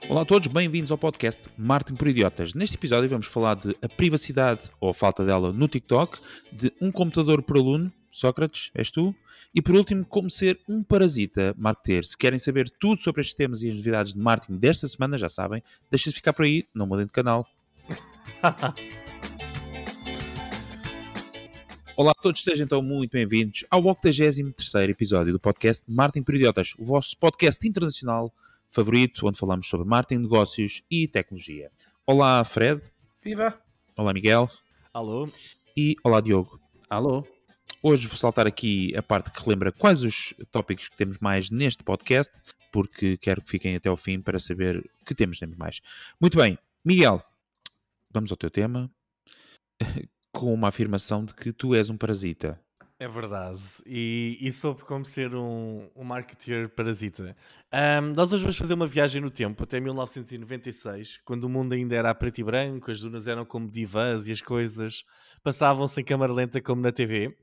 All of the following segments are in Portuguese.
Olá a todos, bem-vindos ao podcast Marketing por Idiotas. Neste episódio vamos falar de a privacidade ou a falta dela no TikTok, de um computador por aluno, Sócrates, és tu? E por último, como ser um parasita marketeer. Se querem saber tudo sobre estes temas e as novidades de marketing desta semana, já sabem, deixem de ficar por aí, não mudem de canal. Olá a todos, sejam então muito bem-vindos ao 83º episódio do podcast Marketing por Idiotas, o vosso podcast internacional favorito, onde falamos sobre marketing, negócios e tecnologia. Olá, Fred. Viva! Olá, Miguel. Alô? E olá, Diogo. Alô? Hoje vou saltar aqui a parte que relembra quais os tópicos que temos mais neste podcast, porque quero que fiquem até ao fim para saber que temos sempre mais. Muito bem, Miguel, vamos ao teu tema, com uma afirmação de que tu és um parasita. É verdade. E sobre como ser um marketeer parasita. Nós hoje vamos fazer uma viagem no tempo, até 1996, quando o mundo ainda era a preto e branco, as dunas eram como divãs e as coisas passavam-se em câmara lenta como na TV.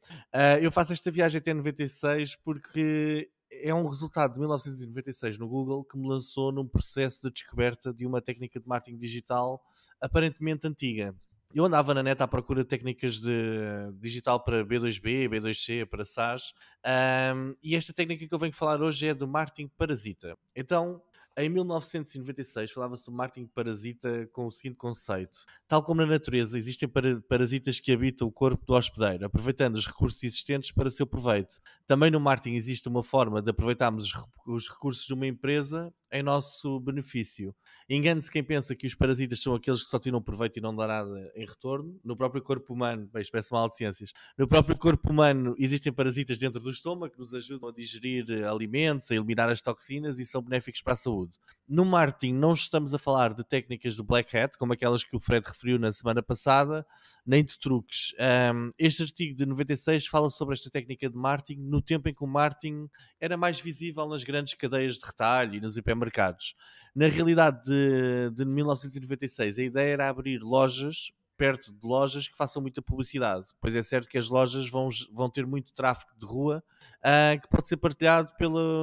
Eu faço esta viagem até 96 porque é um resultado de 1996 no Google que me lançou num processo de descoberta de uma técnica de marketing digital aparentemente antiga. Eu andava na net à procura de técnicas de digital para B2B, B2C, para SaaS, e esta técnica que eu venho falar hoje é do marketing parasita. Então, em 1996 falava-se do marketing parasita com o seguinte conceito. Tal como na natureza existem parasitas que habitam o corpo do hospedeiro, aproveitando os recursos existentes para seu proveito. Também no marketing existe uma forma de aproveitarmos os recursos de uma empresa em nosso benefício. Engane-se quem pensa que os parasitas são aqueles que só tiram proveito e não dão nada em retorno. No próprio corpo humano, bem, expresso mal de ciências, no próprio corpo humano existem parasitas dentro do estômago que nos ajudam a digerir alimentos, a eliminar as toxinas e são benéficos para a saúde. No marketing não estamos a falar de técnicas de black hat, como aquelas que o Fred referiu na semana passada, nem de truques. Este artigo de 96 fala sobre esta técnica de marketing no tempo em que o marketing era mais visível nas grandes cadeias de retalho e nos hipermercados. Na realidade de 1996, a ideia era abrir lojas perto de lojas que façam muita publicidade, pois é certo que as lojas vão ter muito tráfego de rua que pode ser partilhado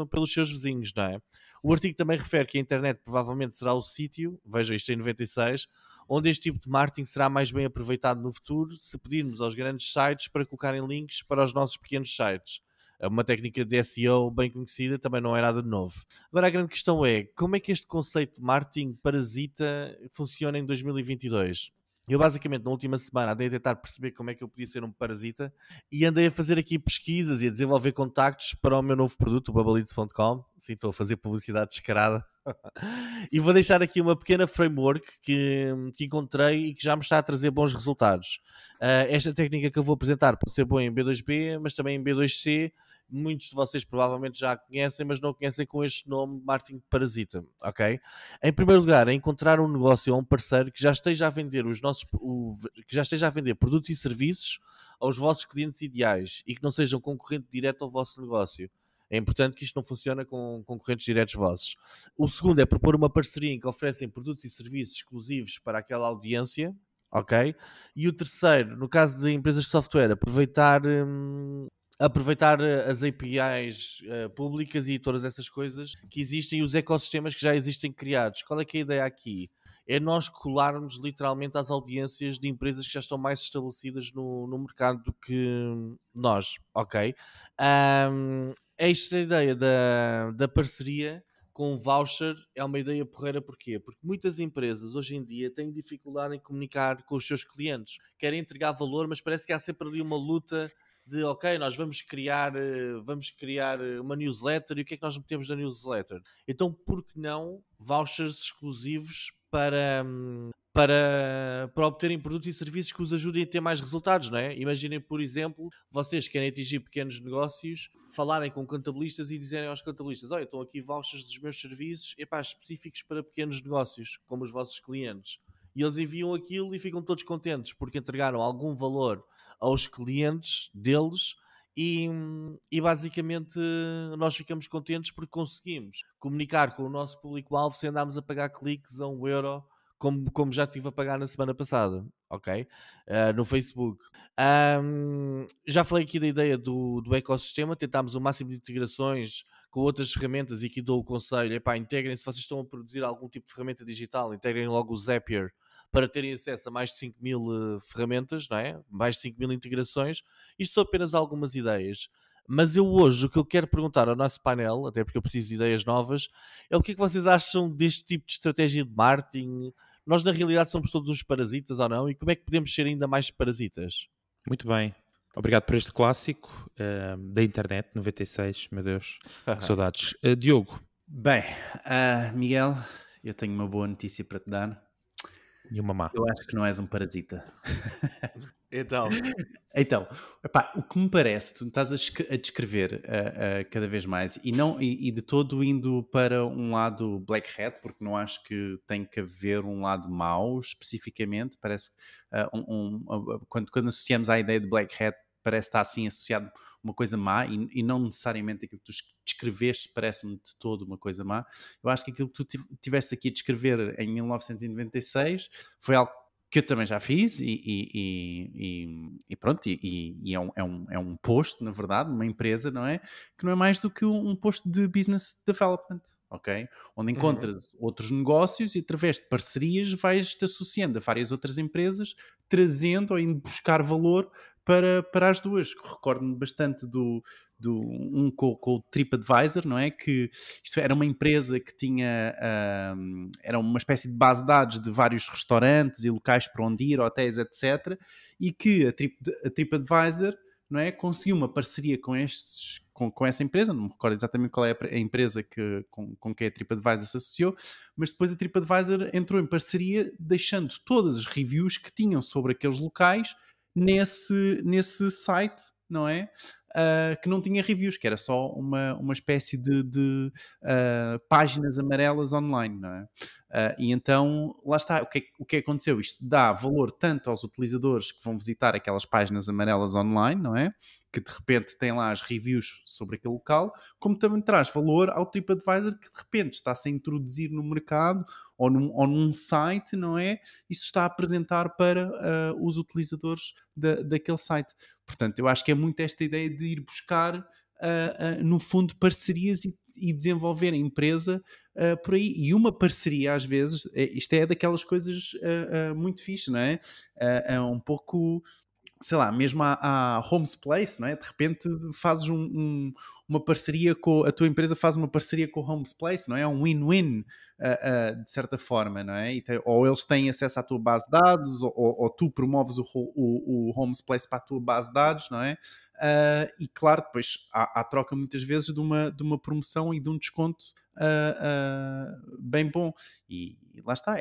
pelos seus vizinhos, não é? O artigo também refere que a internet provavelmente será o sítio, vejam isto em 96, onde este tipo de marketing será mais bem aproveitado no futuro se pedirmos aos grandes sites para colocarem links para os nossos pequenos sites. Uma técnica de SEO bem conhecida, também não é nada de novo. Agora a grande questão é, como é que este conceito de marketing parasita funciona em 2022? Eu basicamente na última semana andei a tentar perceber como é que eu podia ser um parasita e andei a fazer aqui pesquisas e a desenvolver contactos para o meu novo produto, o bubbleleads.com. Sim, estou a fazer publicidade descarada. E vou deixar aqui uma pequena framework que encontrei e que já me está a trazer bons resultados. Esta técnica que eu vou apresentar pode ser boa em B2B, mas também em B2C. Muitos de vocês provavelmente já a conhecem, mas não conhecem com este nome, marketing parasita, ok? Em primeiro lugar, é encontrar um negócio ou um parceiro que já esteja a vender que já esteja a vender produtos e serviços aos vossos clientes ideais e que não seja um concorrente direto ao vosso negócio. É importante que isto não funcione com concorrentes diretos vossos. O segundo é propor uma parceria em que oferecem produtos e serviços exclusivos para aquela audiência, ok? E o terceiro, no caso de empresas de software, aproveitar as APIs públicas e todas essas coisas que existem e os ecossistemas que já existem criados. Qual é que é a ideia aqui? É nós colarmos literalmente às audiências de empresas que já estão mais estabelecidas no mercado do que nós, ok? Esta ideia da parceria com voucher é uma ideia porreira, porquê? Porque muitas empresas hoje em dia têm dificuldade em comunicar com os seus clientes. Querem entregar valor, mas parece que há sempre ali uma luta de, ok, nós vamos criar uma newsletter e o que é que nós metemos na newsletter? Então, por que não vouchers exclusivos para obterem produtos e serviços que os ajudem a ter mais resultados, não é? Imaginem, por exemplo, vocês querem atingir pequenos negócios, falarem com contabilistas e dizerem aos contabilistas, olha, estão aqui vouchers dos meus serviços, específicos para pequenos negócios, como os vossos clientes. E eles enviam aquilo e ficam todos contentes porque entregaram algum valor aos clientes deles e basicamente nós ficamos contentes porque conseguimos comunicar com o nosso público-alvo sem andarmos a pagar cliques a 1 euro como já estive a pagar na semana passada, ok? No Facebook. Já falei aqui da ideia do ecossistema, tentámos o máximo de integrações com outras ferramentas e aqui dou o conselho, epá, integrem, se vocês estão a produzir algum tipo de ferramenta digital, integrem logo o Zapier para terem acesso a mais de 5.000 ferramentas, não é? Mais de 5.000 integrações. Isto são apenas algumas ideias. Mas eu hoje, o que eu quero perguntar ao nosso painel, até porque eu preciso de ideias novas, é o que é que vocês acham deste tipo de estratégia de marketing? Nós, na realidade, somos todos uns parasitas ou não? E como é que podemos ser ainda mais parasitas? Muito bem. Obrigado por este clássico da internet, 96, meu Deus, que saudades. Diogo, Bem, Miguel, eu tenho uma boa notícia para te dar. e uma má. Eu acho que não és um parasita. Então, Então, epá, o que me parece, tu estás a descrever cada vez mais e de todo indo para um lado black hat, porque não acho que tem que haver um lado mau especificamente. Parece que quando associamos à ideia de black hat, parece estar assim associado uma coisa má e não necessariamente aquilo que tu descreveste parece-me de todo uma coisa má. Eu acho que aquilo que tu tiveste aqui a descrever em 1996 foi algo que eu também já fiz e pronto, e é um posto, na verdade, uma empresa, não é? Que não é mais do que um posto de business development, ok? Onde encontras outros negócios e através de parcerias vais-te associando a várias outras empresas, trazendo ou indo buscar valor para as duas. Recordo-me bastante com o TripAdvisor, não é? Que isto era uma empresa que tinha, era uma espécie de base de dados de vários restaurantes e locais para onde ir, hotéis, etc. E que a TripAdvisor, não é? Conseguiu uma parceria com essa empresa, não me recordo exatamente qual é a empresa com que a TripAdvisor se associou, mas depois a TripAdvisor entrou em parceria deixando todas as reviews que tinham sobre aqueles locais nesse site, não é? Que não tinha reviews, que era só uma espécie de páginas amarelas online, não é? E então, lá está, o que aconteceu? Isto dá valor tanto aos utilizadores que vão visitar aquelas páginas amarelas online, não é? Que de repente têm lá as reviews sobre aquele local, como também traz valor ao TripAdvisor que de repente está-se a introduzir no mercado ou num site, não é? Isso está a apresentar para os utilizadores daquele site. Portanto, eu acho que é muito esta ideia de ir buscar, no fundo, parcerias e desenvolver a empresa por aí. E uma parceria, às vezes, isto é daquelas coisas muito fixe, não é? É um pouco, sei lá, mesmo à Homes Place, não é? De repente fazes uma parceria com a tua empresa, faz uma parceria com o Homes Place, não é? É um win-win, de certa forma, não é? Ou eles têm acesso à tua base de dados, ou tu promoves o Homes Place para a tua base de dados, não é? E claro, depois há troca muitas vezes de uma promoção e de um desconto bem bom. E lá está,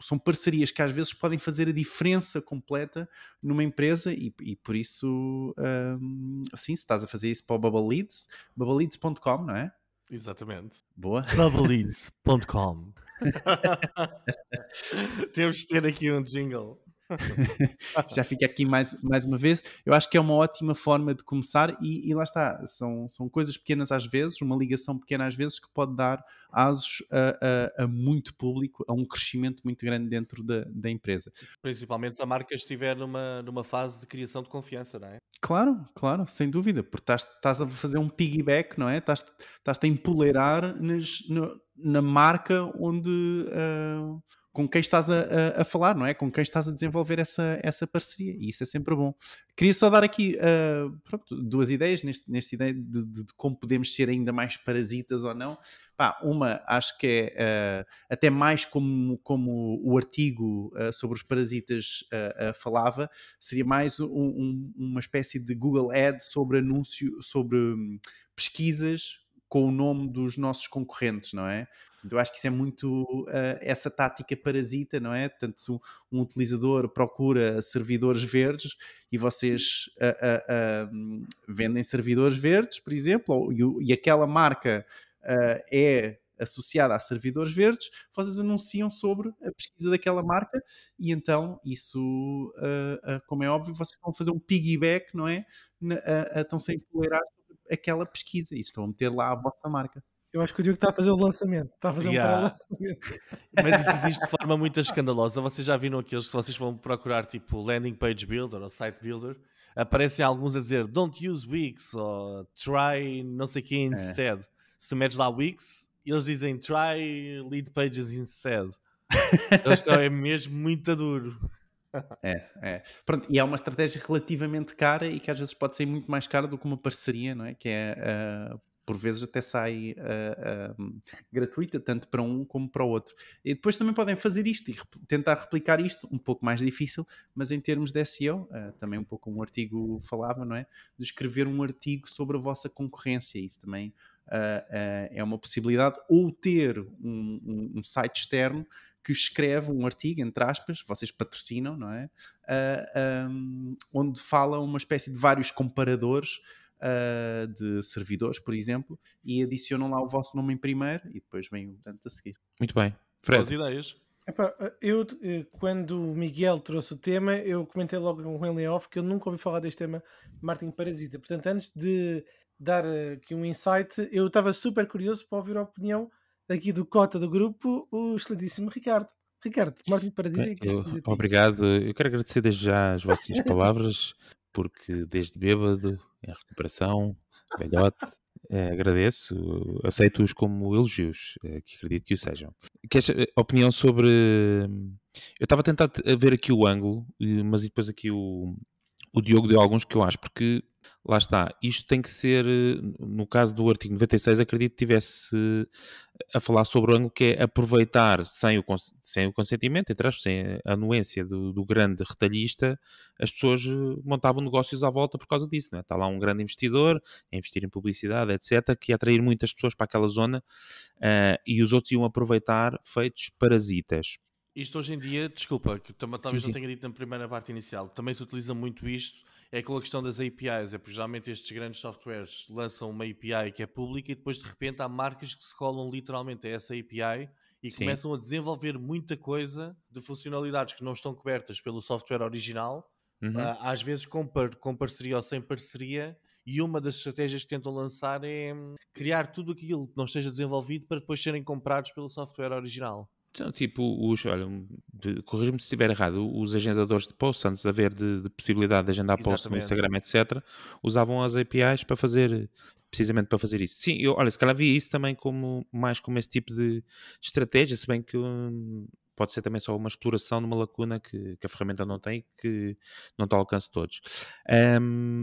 são parcerias que às vezes podem fazer a diferença completa numa empresa e por isso, assim, se estás a fazer isso para o Bubble Leads, bubbleleads.com, não é? exatamente. Boa. Bubbleleads.com. Temos de ter aqui um jingle. Já fica aqui mais uma vez. Eu acho que é uma ótima forma de começar e lá está, são coisas pequenas às vezes, uma ligação pequena às vezes que pode dar asos a muito público, a um crescimento muito grande dentro da empresa. Principalmente se a marca estiver numa fase de criação de confiança, não é? Claro, claro, sem dúvida, porque estás a fazer um piggyback, não é? Estás-te a empoleirar na marca onde, com quem estás a falar, não é? Com quem estás a desenvolver essa parceria, e isso é sempre bom. Queria só dar aqui pronto, duas ideias, nesta ideia de como podemos ser ainda mais parasitas ou não. Pá, uma, acho que é até mais como o artigo sobre os parasitas falava, seria mais uma espécie de Google Ads sobre anúncio, sobre pesquisas com o nome dos nossos concorrentes, não é? Portanto, eu acho que isso é muito essa tática parasita, não é? Portanto, se um utilizador procura servidores verdes e vocês vendem servidores verdes, por exemplo, e aquela marca é associada a servidores verdes, vocês anunciam sobre a pesquisa daquela marca e então isso, como é óbvio, vocês vão fazer um piggyback, não é? Estão-se a empoleirar sobre aquela pesquisa e estão a meter lá a vossa marca. Eu acho que o Diogo está a fazer o lançamento. Está a fazer um pré-lançamento. Mas isso existe de forma muito escandalosa. Vocês já viram aqueles, se vocês vão procurar tipo landing page builder ou site builder, aparecem alguns a dizer don't use Wix ou try não sei o que instead. Se tu metes lá Wix, eles dizem try lead pages instead. Eles estão, é mesmo muito duro. Pronto, e é uma estratégia relativamente cara e que às vezes pode ser muito mais cara do que uma parceria, não é? Que é, por vezes até sai gratuita, tanto para um como para o outro. E depois também podem fazer isto e tentar replicar isto, um pouco mais difícil, mas em termos de SEO, também um pouco um artigo falava, não é? De escrever um artigo sobre a vossa concorrência, isso também é uma possibilidade, ou ter um site externo que escreve um artigo, entre aspas, vocês patrocinam, não é? Onde fala uma espécie de vários comparadores de servidores, por exemplo, e adicionam lá o vosso nome em primeiro e depois vem o tanto a seguir. Muito bem. Boas Fred, ideias. Epá, quando o Miguel trouxe o tema, eu comentei logo com ele em off que eu nunca ouvi falar deste tema marketing parasita. Portanto, antes de dar aqui um insight, eu estava super curioso para ouvir a opinião aqui do cota do grupo, o excelentíssimo Ricardo. Ricardo, marketing parasita, o que queres dizer? obrigado. Eu quero agradecer desde já as vossas palavras, porque desde bêbado, em recuperação, velhote, agradeço, aceito-os como elogios, que acredito que o sejam. Queres opinião sobre... Eu estava a tentar ver aqui o ângulo, mas depois aqui o Diogo deu alguns que eu acho, porque lá está, isto tem que ser, no caso do artigo 96, acredito que tivesse a falar sobre o ângulo que é aproveitar sem o consentimento, sem a anuência do grande retalhista, as pessoas montavam negócios à volta por causa disso, não é? Está lá um grande investidor a investir em publicidade, etc., que ia atrair muitas pessoas para aquela zona e os outros iam aproveitar feitos parasitas. Isto hoje em dia, desculpa, que talvez Sim. não tenha dito na primeira parte inicial, também se utiliza muito isto, é com a questão das APIs, porque geralmente estes grandes softwares lançam uma API que é pública e depois de repente há marcas que se colam literalmente a essa API e Sim. começam a desenvolver muita coisa de funcionalidades que não estão cobertas pelo software original, às vezes com parceria ou sem parceria, e uma das estratégias que tentam lançar é criar tudo aquilo que não esteja desenvolvido para depois serem comprados pelo software original. Então, tipo, olha, corrija-me se estiver errado, os agendadores de posts, antes de haver de possibilidade de agendar posts no Instagram, etc., usavam as APIs para fazer, precisamente para fazer isso. Sim, olha, se calhar vi isso também mais como esse tipo de estratégia, se bem que pode ser também só uma exploração de uma lacuna que a ferramenta não tem, que não está ao alcance de todos.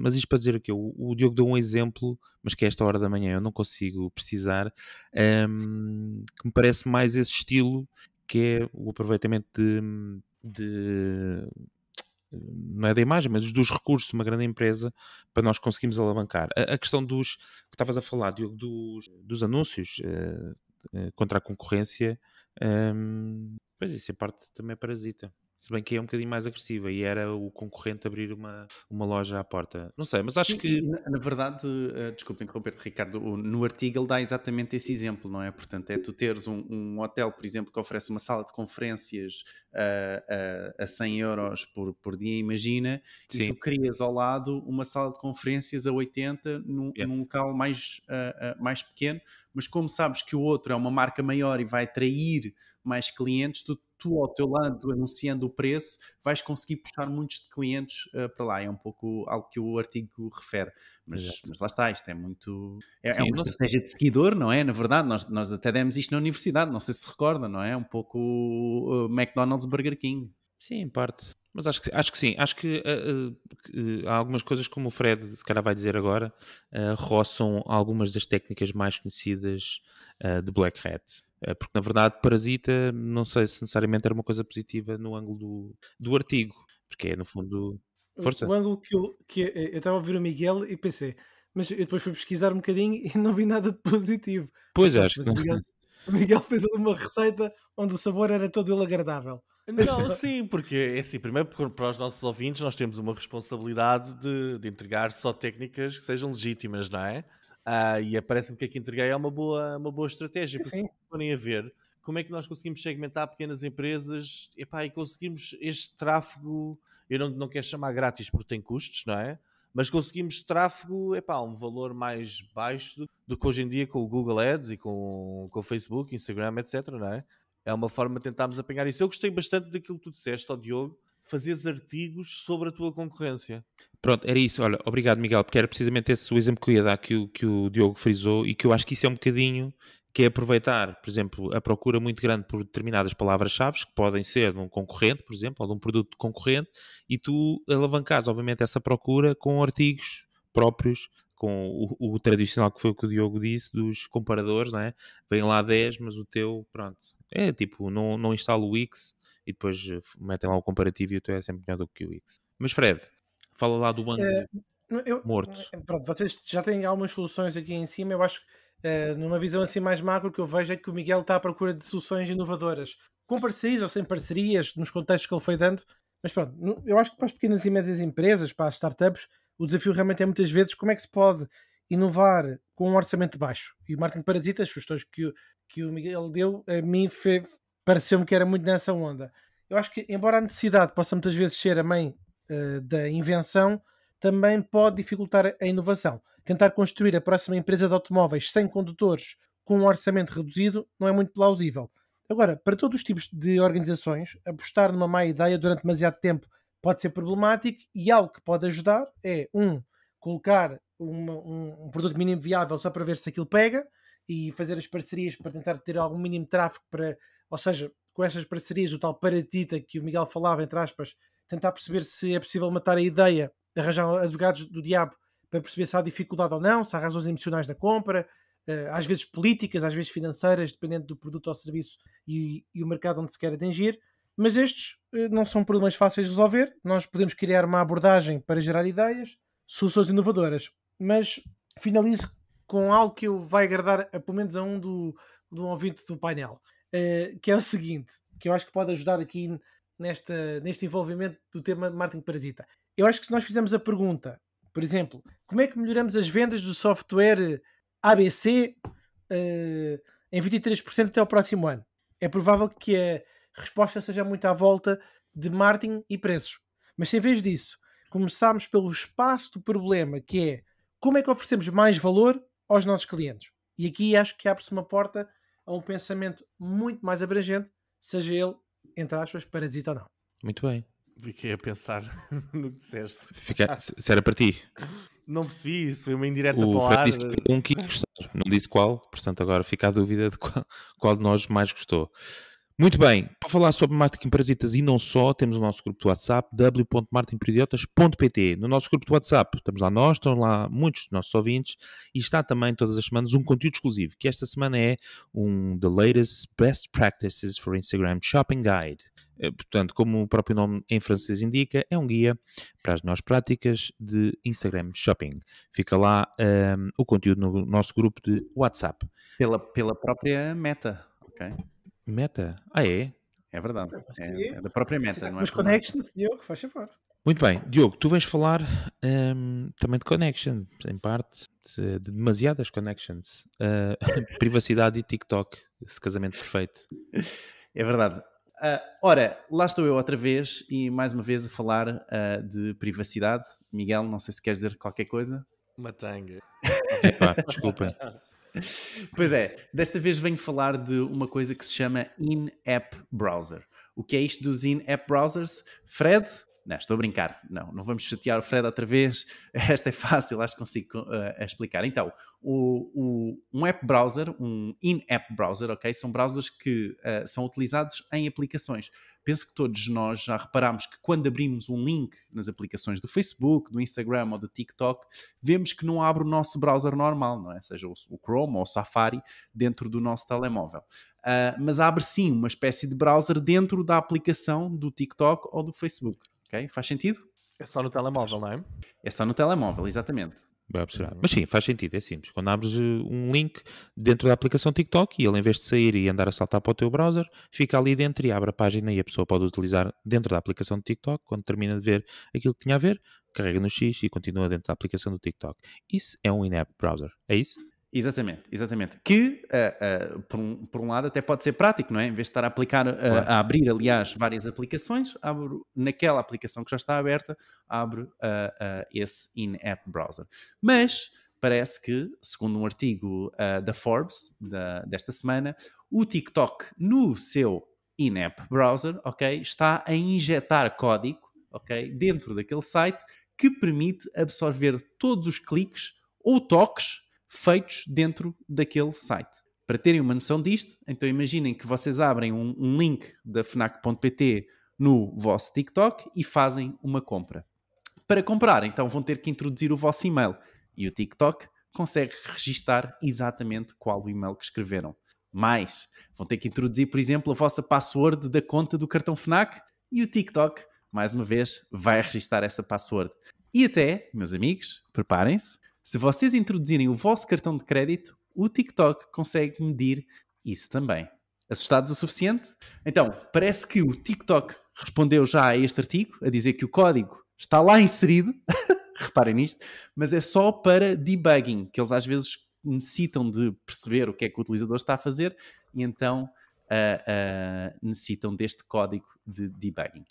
Mas isto para dizer que o Diogo deu um exemplo, mas que a esta hora da manhã eu não consigo precisar, que me parece mais esse estilo, que é o aproveitamento não é da imagem, mas dos recursos de uma grande empresa para nós conseguirmos alavancar. A questão que estavas a falar, Diogo, dos anúncios contra a concorrência, pois isso em parte também é parasita. Se bem que é um bocadinho mais agressiva e era o concorrente abrir uma loja à porta. Não sei, mas acho que... Na verdade, desculpa interromper-te, Ricardo, no artigo ele dá exatamente esse exemplo, não é? Portanto, é tu teres um hotel, por exemplo, que oferece uma sala de conferências a 100 euros por dia, imagina, Sim. e tu crias ao lado uma sala de conferências a 80 num local mais pequeno, mas como sabes que o outro é uma marca maior e vai atrair mais clientes, tu ao teu lado, anunciando o preço, vais conseguir puxar muitos clientes para lá. É um pouco algo que o artigo refere. Mas lá está, isto é muito... É uma estratégia de seguidor, não é? Na verdade, nós até demos isto na universidade, não sei se recorda, não é? Um pouco McDonald's, Burger King. Sim, em parte. Mas acho que sim. Acho que há algumas coisas, como o Fred se calhar vai dizer agora, roçam algumas das técnicas mais conhecidas de Black Hat. Porque, na verdade, parasita, não sei se necessariamente era uma coisa positiva no ângulo do artigo. Porque é, no fundo... Força. O ângulo que eu estava a ouvir o Miguel e pensei, mas eu depois fui pesquisar um bocadinho e não vi nada de positivo. Pois é, Mas acho que pronto, o Miguel fez ali uma receita onde o sabor era todo ele agradável. Não, sim, porque é assim, primeiro para os nossos ouvintes nós temos uma responsabilidade de entregar só técnicas que sejam legítimas, não é? E parece-me que aqui entreguei é uma boa estratégia, porque se forem a ver como é que nós conseguimos segmentar pequenas empresas e conseguimos este tráfego, eu não quero chamar grátis porque tem custos, não é? mas conseguimos tráfego a um valor mais baixo do que hoje em dia com o Google Ads e com o Facebook, Instagram, etc. Não é? É uma forma de tentarmos apanhar isso. Eu gostei bastante daquilo que tu disseste ao Diogo, fazeres artigos sobre a tua concorrência. Pronto, era isso. Olha, obrigado, Miguel, porque era precisamente esse o exemplo que eu ia dar, que o Diogo frisou, e que eu acho que isso é um bocadinho, que é aproveitar, por exemplo, a procura muito grande por determinadas palavras-chave, que podem ser de um concorrente, por exemplo, ou de um produto concorrente, e tu alavancares, obviamente, essa procura com artigos próprios, com o tradicional, que foi o que o Diogo disse, dos comparadores, não é? Vem lá 10, mas o teu, pronto, é tipo, não instala o Wix e depois metem lá o comparativo e o teu é sempre melhor do que o Wix. Mas Fred, fala lá do ângulo morto. Pronto, vocês já têm algumas soluções aqui em cima. Eu acho que numa visão assim mais macro, que eu vejo é que o Miguel está à procura de soluções inovadoras, com parcerias ou sem parcerias, nos contextos que ele foi dando. Mas pronto, eu acho que para as pequenas e médias empresas, para as startups, o desafio realmente é muitas vezes como é que se pode inovar com um orçamento baixo. E o Martin Parasita, as sugestões que o Miguel deu, a mim pareceu-me que era muito nessa onda. Eu acho que, embora a necessidade possa muitas vezes ser a mãe da invenção, também pode dificultar a inovação. Tentar construir a próxima empresa de automóveis sem condutores com um orçamento reduzido não é muito plausível. Agora, para todos os tipos de organizações, apostar numa má ideia durante demasiado tempo pode ser problemático, e algo que pode ajudar é, colocar um produto mínimo viável só para ver se aquilo pega e fazer as parcerias para tentar ter algum mínimo tráfego ou seja, com essas parcerias, o tal paratita que o Miguel falava, entre aspas, tentar perceber se é possível matar a ideia, arranjar advogados do diabo para perceber se há dificuldade ou não, se há razões emocionais da compra, às vezes políticas, às vezes financeiras, dependendo do produto ou serviço e o mercado onde se quer atingir. Mas estes não são problemas fáceis de resolver. Nós podemos criar uma abordagem para gerar ideias, soluções inovadoras. Mas finalizo com algo que vai agradar pelo menos a um do ouvinte do painel, que é o seguinte, que eu acho que pode ajudar aqui neste envolvimento do tema de marketing parasita. Eu acho que se nós fizermos a pergunta, por exemplo, como é que melhoramos as vendas do software ABC em 23% até ao próximo ano? É provável que a resposta seja muito à volta de marketing e preços. Mas se em vez disso começarmos pelo espaço do problema, que é como é que oferecemos mais valor aos nossos clientes? E aqui acho que abre-se uma porta a um pensamento muito mais abrangente, seja ele, entre aspas, parasita ou não. Muito bem. Fiquei a pensar no que disseste. Se era para ti. Não percebi isso, foi uma indireta O para o Fred ar. disse que cada um quis gostar, não disse qual, portanto agora fica a dúvida de qual de nós mais gostou. Muito bem, para falar sobre marketing parasitas e não só, temos o nosso grupo de WhatsApp, w.marketingparidiotas.pt. No nosso grupo de WhatsApp estamos lá nós, estão lá muitos dos nossos ouvintes, e está também todas as semanas um conteúdo exclusivo, que esta semana é The Latest Best Practices for Instagram Shopping Guide. Portanto, como o próprio nome em francês indica, é um guia para as melhores práticas de Instagram Shopping. Fica lá o conteúdo no nosso grupo de WhatsApp. Pela própria Meta, ok? Meta? Ah, é? É verdade. É da própria Meta, não é? Mas connections, Diogo, faz favor. Muito bem. Diogo, tu vens falar também de connection, em parte, de demasiadas connections. Privacidade e TikTok, esse casamento perfeito. É verdade. Ora, lá estou eu outra vez e mais uma vez a falar de privacidade. Miguel, não sei se queres dizer qualquer coisa. Uma tanga. Epá, desculpem. Pois é, desta vez venho falar de uma coisa que se chama In-App Browser. O que é isto dos In-App Browsers? Fred? Não, estou a brincar. Não vamos chatear o Fred outra vez. Esta é fácil, acho que consigo explicar. Então, um app browser, um in-app browser, ok? São browsers que são utilizados em aplicações. Penso que todos nós já reparámos que quando abrimos um link nas aplicações do Facebook, do Instagram ou do TikTok, vemos que não abre o nosso browser normal, não é? Seja o Chrome ou o Safari dentro do nosso telemóvel. Mas abre sim uma espécie de browser dentro da aplicação do TikTok ou do Facebook. Okay? Faz sentido? É só no telemóvel, não é? É só no telemóvel, exatamente. Bem observado. Mas sim, faz sentido, é simples. Quando abres um link dentro da aplicação TikTok e ele, em vez de sair e andar a saltar para o teu browser, fica ali dentro e abre a página e a pessoa pode utilizar dentro da aplicação do TikTok. Quando termina de ver aquilo que tinha a ver, carrega no X e continua dentro da aplicação do TikTok. Isso é um in-app browser, é isso? Exatamente. Que, por um lado, até pode ser prático, não é? Em vez de estar a a abrir, aliás, várias aplicações, abro naquela aplicação que já está aberta, abro esse in-app browser. Mas parece que, segundo um artigo da Forbes desta semana, o TikTok no seu in-app browser, ok, está a injetar código, ok, dentro daquele site que permite absorver todos os cliques ou toques feitos dentro daquele site. Para terem uma noção disto, então imaginem que vocês abrem um link da FNAC.pt no vosso TikTok e fazem uma compra. Para comprar, então vão ter que introduzir o vosso e-mail e o TikTok consegue registar exatamente qual o e-mail que escreveram. Mais, vão ter que introduzir, por exemplo, a vossa password da conta do cartão FNAC e o TikTok, mais uma vez, vai registar essa password. E até, meus amigos, preparem-se, se vocês introduzirem o vosso cartão de crédito, o TikTok consegue medir isso também. Assustados o suficiente? Então, parece que o TikTok respondeu já a este artigo, a dizer que o código está lá inserido, reparem nisto, mas é só para debugging, que eles às vezes necessitam de perceber o que é que o utilizador está a fazer e então necessitam deste código de debugging.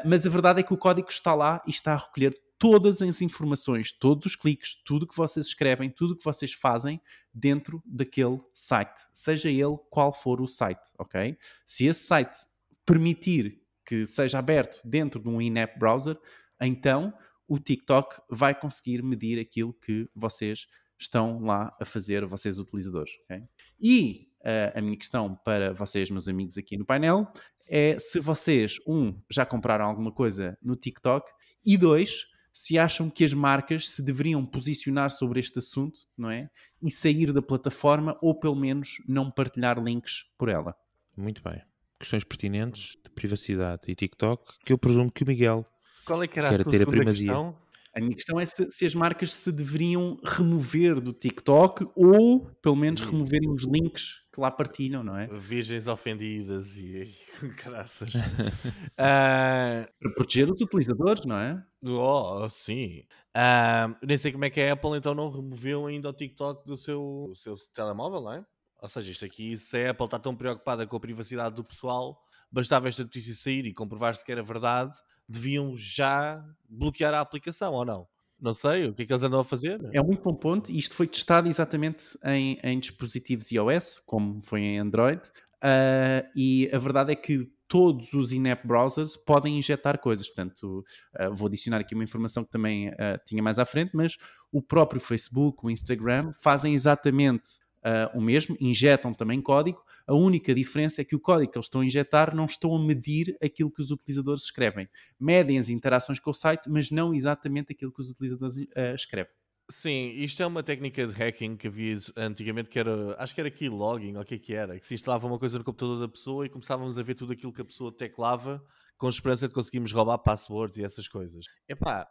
Mas a verdade é que o código está lá e está a recolher todas as informações, todos os cliques, tudo o que vocês escrevem, tudo o que vocês fazem dentro daquele site, seja ele qual for o site, ok? Se esse site permitir que seja aberto dentro de um in-app browser, então o TikTok vai conseguir medir aquilo que vocês estão lá a fazer, vocês utilizadores, ok? E a minha questão para vocês, meus amigos aqui no painel, é se vocês, já compraram alguma coisa no TikTok e 2, se acham que as marcas se deveriam posicionar sobre este assunto, não é? E sair da plataforma ou pelo menos não partilhar links por ela. Muito bem. Questões pertinentes de privacidade e TikTok que eu presumo que o Miguel Qual é que era quer a tua ter a segunda primazia. questão? A minha questão é se as marcas se deveriam remover do TikTok ou, pelo menos, removerem os links que lá partilham, não é? Virgens ofendidas e graças. Para proteger os utilizadores, não é? Sim. Nem sei como é que a Apple então não removeu ainda o TikTok do seu telemóvel, não é? Ou seja, isto aqui, se a Apple está tão preocupada com a privacidade do pessoal, bastava esta notícia sair e comprovar-se que era verdade, deviam já bloquear a aplicação, ou não? Não sei, o que é que eles andam a fazer? É um muito bom ponto e isto foi testado exatamente em dispositivos iOS, como foi em Android, e a verdade é que todos os in-app browsers podem injetar coisas. Portanto, vou adicionar aqui uma informação que também tinha mais à frente, mas o próprio Facebook, o Instagram, fazem exatamente o mesmo, injetam também código. A única diferença é que o código que eles estão a injetar não estão a medir aquilo que os utilizadores escrevem. Medem as interações com o site, mas não exatamente aquilo que os utilizadores escrevem. Sim, isto é uma técnica de hacking que havia antigamente, que era, acho que era keylogging, ou o que era, que se instalava uma coisa no computador da pessoa e começávamos a ver tudo aquilo que a pessoa teclava, com esperança de conseguirmos roubar passwords e essas coisas. Epá,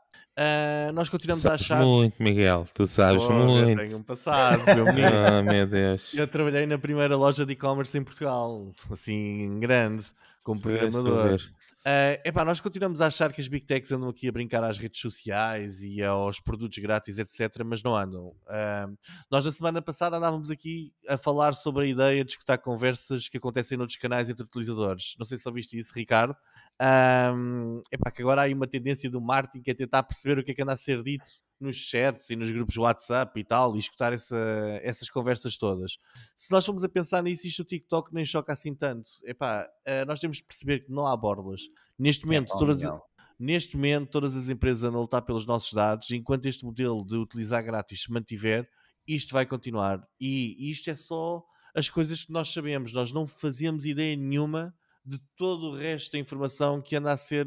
nós continuamos a achar... muito, Miguel, tu sabes Eu muito. tenho um passado, meu menino. Ah, meu Deus. Eu trabalhei na primeira loja de e-commerce em Portugal, assim, grande, como Estou a programador. ver. Nós continuamos a achar que as Big Techs andam aqui a brincar às redes sociais e aos produtos grátis, etc., mas não andam. Nós na semana passada andávamos aqui a falar sobre a ideia de escutar conversas que acontecem noutros canais entre utilizadores. Não sei se ouviste isso, Ricardo. Que agora há aí uma tendência do marketing que é tentar perceber o que é que anda a ser dito nos chats e nos grupos WhatsApp e tal, e escutar essas conversas todas. Se nós formos a pensar nisso, isto o TikTok nem choca assim tanto. Nós temos de perceber que não há borlas. Neste momento, todas as empresas andam a lutar pelos nossos dados, enquanto este modelo de utilizar grátis se mantiver, isto vai continuar. E isto é só as coisas que nós sabemos. Nós não fazemos ideia nenhuma de todo o resto da informação que anda a ser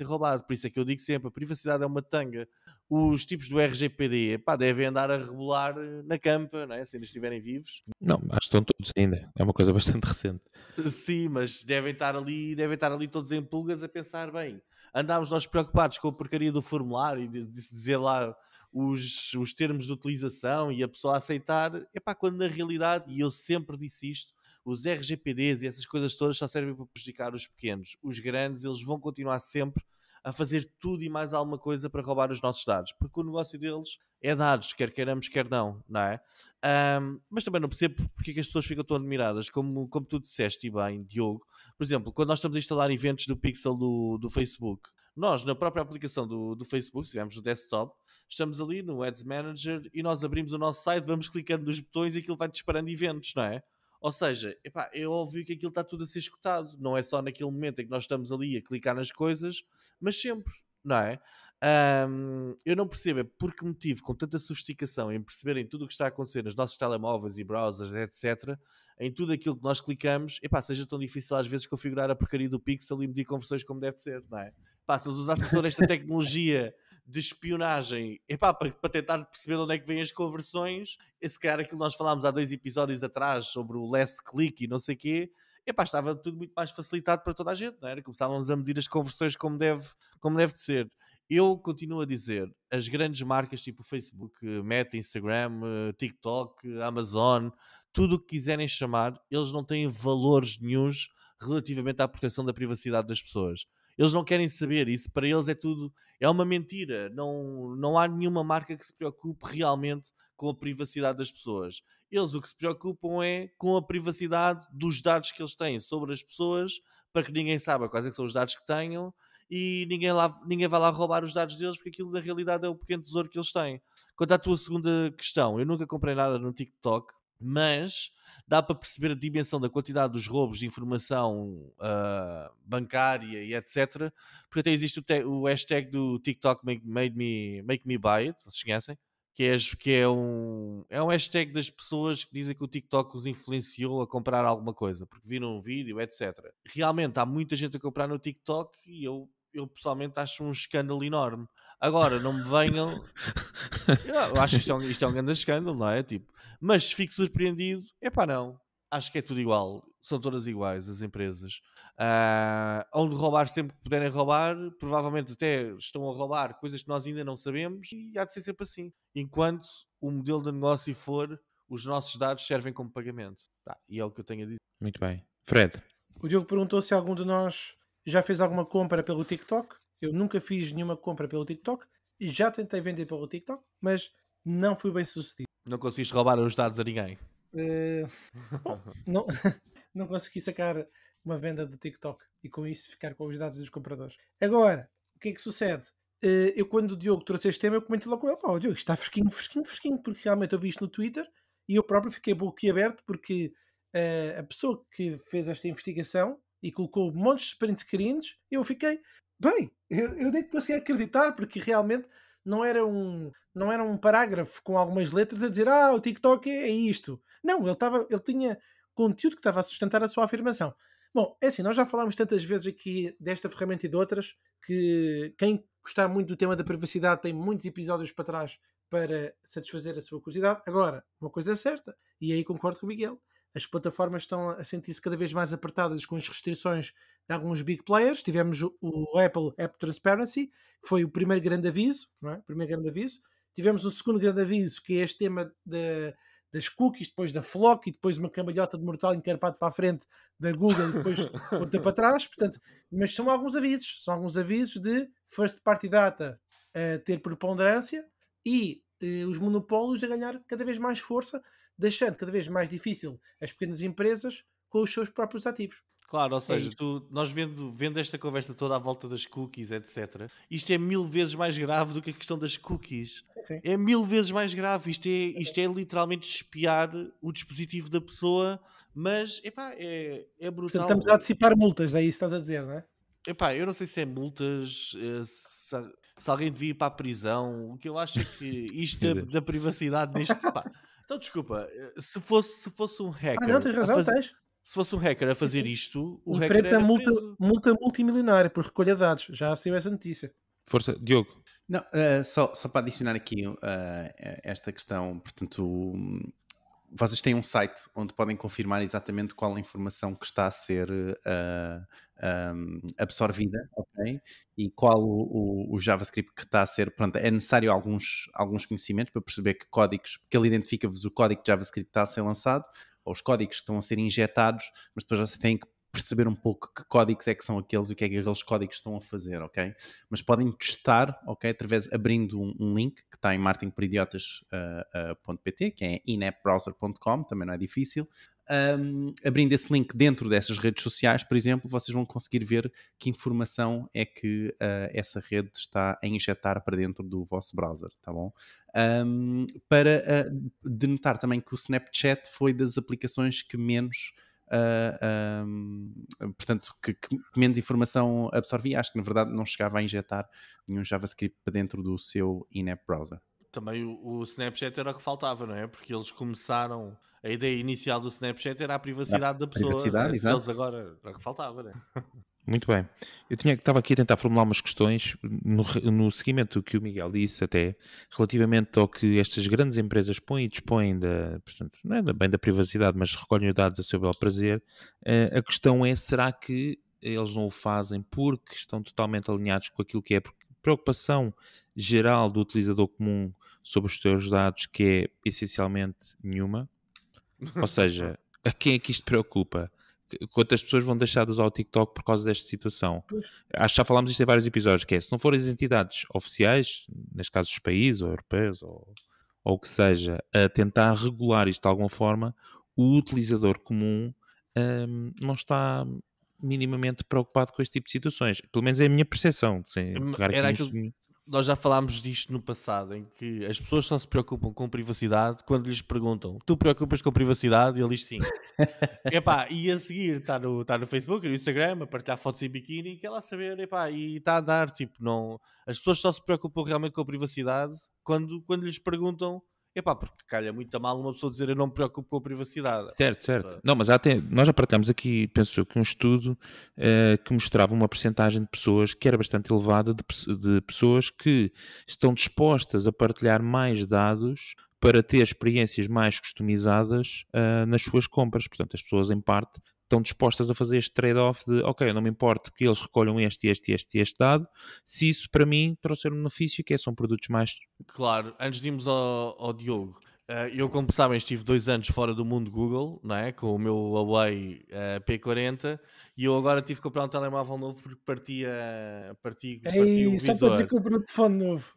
roubado. Por isso é que eu digo sempre, a privacidade é uma tanga. Os tipos do RGPD devem andar a rebolar na campa, não é? Se ainda estiverem vivos. Não, acho que estão todos ainda. É uma coisa bastante recente. Sim, mas devem estar ali todos em pulgas a pensar, bem, andámos nós preocupados com a porcaria do formulário e de dizer lá os termos de utilização e a pessoa aceitar, quando na realidade, e eu sempre disse isto, os RGPDs e essas coisas todas só servem para prejudicar os pequenos. Os grandes, eles vão continuar sempre a fazer tudo e mais alguma coisa para roubar os nossos dados, porque o negócio deles é dados, quer queiramos, quer não, não é? Mas também não percebo porque é que as pessoas ficam tão admiradas, como tu disseste e bem, Diogo. Por exemplo, quando nós estamos a instalar eventos do Pixel do Facebook, nós, na própria aplicação do Facebook, se estivermos no desktop, estamos ali no Ads Manager e nós abrimos o nosso site, vamos clicando nos botões e aquilo vai disparando eventos, não é? Ou seja, epá, é óbvio que aquilo está tudo a ser escutado. Não é só naquele momento em que nós estamos ali a clicar nas coisas, mas sempre, não é? Eu não percebo é por que motivo, com tanta sofisticação em perceberem tudo o que está a acontecer nos nossos telemóveis e browsers, etc., em tudo aquilo que nós clicamos, epá, seja tão difícil às vezes configurar a porcaria do Pixel e medir conversões como deve ser, não é? Epá, se eles usassem toda esta tecnologia de espionagem, epá, para tentar perceber onde é que vêm as conversões, esse cara aquilo que nós falámos há 2 episódios atrás sobre o last click e não sei o quê, epá, estava tudo muito mais facilitado para toda a gente, não era? Começávamos a medir as conversões como deve de ser. Eu continuo a dizer, as grandes marcas tipo Facebook, Meta, Instagram, TikTok, Amazon, tudo o que quiserem chamar, eles não têm valores nenhuns relativamente à proteção da privacidade das pessoas. Eles não querem saber, isso para eles é tudo, é uma mentira. Não há nenhuma marca que se preocupe realmente com a privacidade das pessoas. Eles o que se preocupam é com a privacidade dos dados que eles têm sobre as pessoas, para que ninguém saiba quais é que são os dados que tenham e ninguém vai lá roubar os dados deles, porque aquilo na realidade é o pequeno tesouro que eles têm. Quanto à tua segunda questão, eu nunca comprei nada no TikTok, mas dá para perceber a dimensão da quantidade dos roubos de informação bancária e etc. Porque até existe o hashtag do TikTok make me buy it, vocês conhecem? Que é um hashtag das pessoas que dizem que o TikTok os influenciou a comprar alguma coisa, porque viram um vídeo, etc. Realmente há muita gente a comprar no TikTok e eu pessoalmente acho um escândalo enorme. Agora, não me venham... Eu acho que isto é um grande escândalo, não é? Tipo, mas se fico surpreendido, epá, não. Acho que é tudo igual. São todas iguais as empresas. Onde roubar sempre que puderem roubar, provavelmente até estão a roubar coisas que nós ainda não sabemos e há de ser sempre assim. Enquanto o modelo de negócio for, os nossos dados servem como pagamento. E é o que eu tenho a dizer. Muito bem. Fred. O Diogo perguntou se algum de nós já fez alguma compra pelo TikTok. Eu nunca fiz nenhuma compra pelo TikTok. Já tentei vender pelo TikTok, mas não fui bem sucedido. Não conseguiste roubar os dados a ninguém? Bom, não consegui sacar uma venda do TikTok e com isso ficar com os dados dos compradores. Agora, o que é que sucede? Eu quando o Diogo trouxe este tema, eu comentei logo com ele, o Diogo, isto está fresquinho, porque realmente eu vi isto no Twitter e eu próprio fiquei boquiaberto porque a pessoa que fez esta investigação e colocou montes de print screens, eu fiquei, bem, eu nem consegui acreditar porque realmente não era um parágrafo com algumas letras a dizer o TikTok é isto. Não, ele tinha conteúdo que estava a sustentar a sua afirmação. Bom, é assim, nós já falámos tantas vezes aqui desta ferramenta e de outras que quem gostar muito do tema da privacidade tem muitos episódios para trás para satisfazer a sua curiosidade. Agora, uma coisa é certa, e aí concordo com o Miguel, as plataformas estão a sentir-se cada vez mais apertadas com as restrições de alguns big players. Tivemos o Apple App Transparency, que foi o primeiro grande aviso, não é? Tivemos um segundo grande aviso, que é este tema das cookies, depois da Flock e depois uma cambalhota de mortal encarpado para a frente da Google e depois outra para trás. Portanto, mas são alguns avisos de first party data a ter preponderância e os monopólios a ganhar cada vez mais força, deixando cada vez mais difícil as pequenas empresas com os seus próprios ativos. Claro, ou seja, nós vendo esta conversa toda à volta das cookies, etc., isto é 1000 vezes mais grave do que a questão das cookies. Sim. É 1000 vezes mais grave. Isto é literalmente espiar o dispositivo da pessoa, mas é brutal. Portanto, estamos a antecipar multas, é isso que estás a dizer, não é? Eu não sei se é multas, se alguém devia ir para a prisão. O que eu acho é que isto da privacidade neste... Então, desculpa, se fosse um hacker... não, tens razão, tens. Se fosse um hacker a fazer isto, o hacker era preso. Multa multimilionária por recolha de dados. Já saiu essa notícia. Força, Diogo. Não, só para adicionar aqui esta questão, portanto, vocês têm um site onde podem confirmar exatamente qual a informação que está a ser absorvida, ok? E qual o JavaScript que está a ser... Pronto, é necessário alguns conhecimentos para perceber que códigos, porque ele identifica-vos o código de JavaScript que está a ser lançado, ou os códigos que estão a ser injetados, mas depois vocês têm que perceber um pouco que códigos é que são aqueles e o que é que aqueles códigos estão a fazer, ok? Mas podem testar, ok? Através abrindo um link que está em marketingporidiotas.pt, que é inappbrowser.com, também não é difícil. Abrindo esse link dentro dessas redes sociais, por exemplo, vocês vão conseguir ver que informação é que essa rede está a injetar para dentro do vosso browser, tá bom? Para denotar também que o Snapchat foi das aplicações que menos portanto, que menos informação absorvia. Acho que na verdade não chegava a injetar nenhum JavaScript para dentro do seu in-app browser. Também o Snapchat era o que faltava, não é? Porque eles começaram, a ideia inicial do Snapchat era a privacidade da pessoa. Privacidade, Se eles agora era o que faltava, não é? Muito bem. Estava aqui a tentar formular umas questões no seguimento do que o Miguel disse até, relativamente ao que estas grandes empresas põem e dispõem portanto, não é bem da privacidade, mas recolhem os dados a seu bel prazer. A questão é, será que eles não o fazem porque estão totalmente alinhados com aquilo que é preocupação geral do utilizador comum sobre os seus dados, que é essencialmente nenhuma? Ou seja, a quem é que isto preocupa? Quantas pessoas vão deixar de usar o TikTok por causa desta situação? Acho que já falámos isto em vários episódios, que é, se não forem as entidades oficiais, neste caso os países ou europeus ou o que seja, a tentar regular isto de alguma forma, o utilizador comum não está minimamente preocupado com este tipo de situações. Pelo menos é a minha percepção. Era aquilo... Nós já falámos disto no passado, em que as pessoas só se preocupam com privacidade quando lhes perguntam: tu preocupas com privacidade? E ele diz sim. Epá, e a seguir está no Facebook, no Instagram, a partilhar fotos em biquíni, quer lá saber, epá, e está a dar, tipo, não... As pessoas só se preocupam realmente com a privacidade quando lhes perguntam. Epá, porque calha muito a mal uma pessoa dizer eu não me preocupo com a privacidade. Certo. Não, mas nós já partilhamos aqui, penso eu, que um estudo que mostrava uma percentagem de pessoas que era bastante elevada, de pessoas que estão dispostas a partilhar mais dados para ter experiências mais customizadas nas suas compras. Portanto, as pessoas, em parte, estão dispostas a fazer este trade-off de, ok, eu não me importo que eles recolham este dado, se isso para mim trouxer um benefício, que são produtos mais... Claro, antes de irmos ao Diogo, eu, como sabem, estive 2 anos fora do mundo Google, não é? Com o meu Huawei P40, e eu agora tive que comprar um telemóvel novo porque parti o visor. Só para dizer que comprei um telefone novo.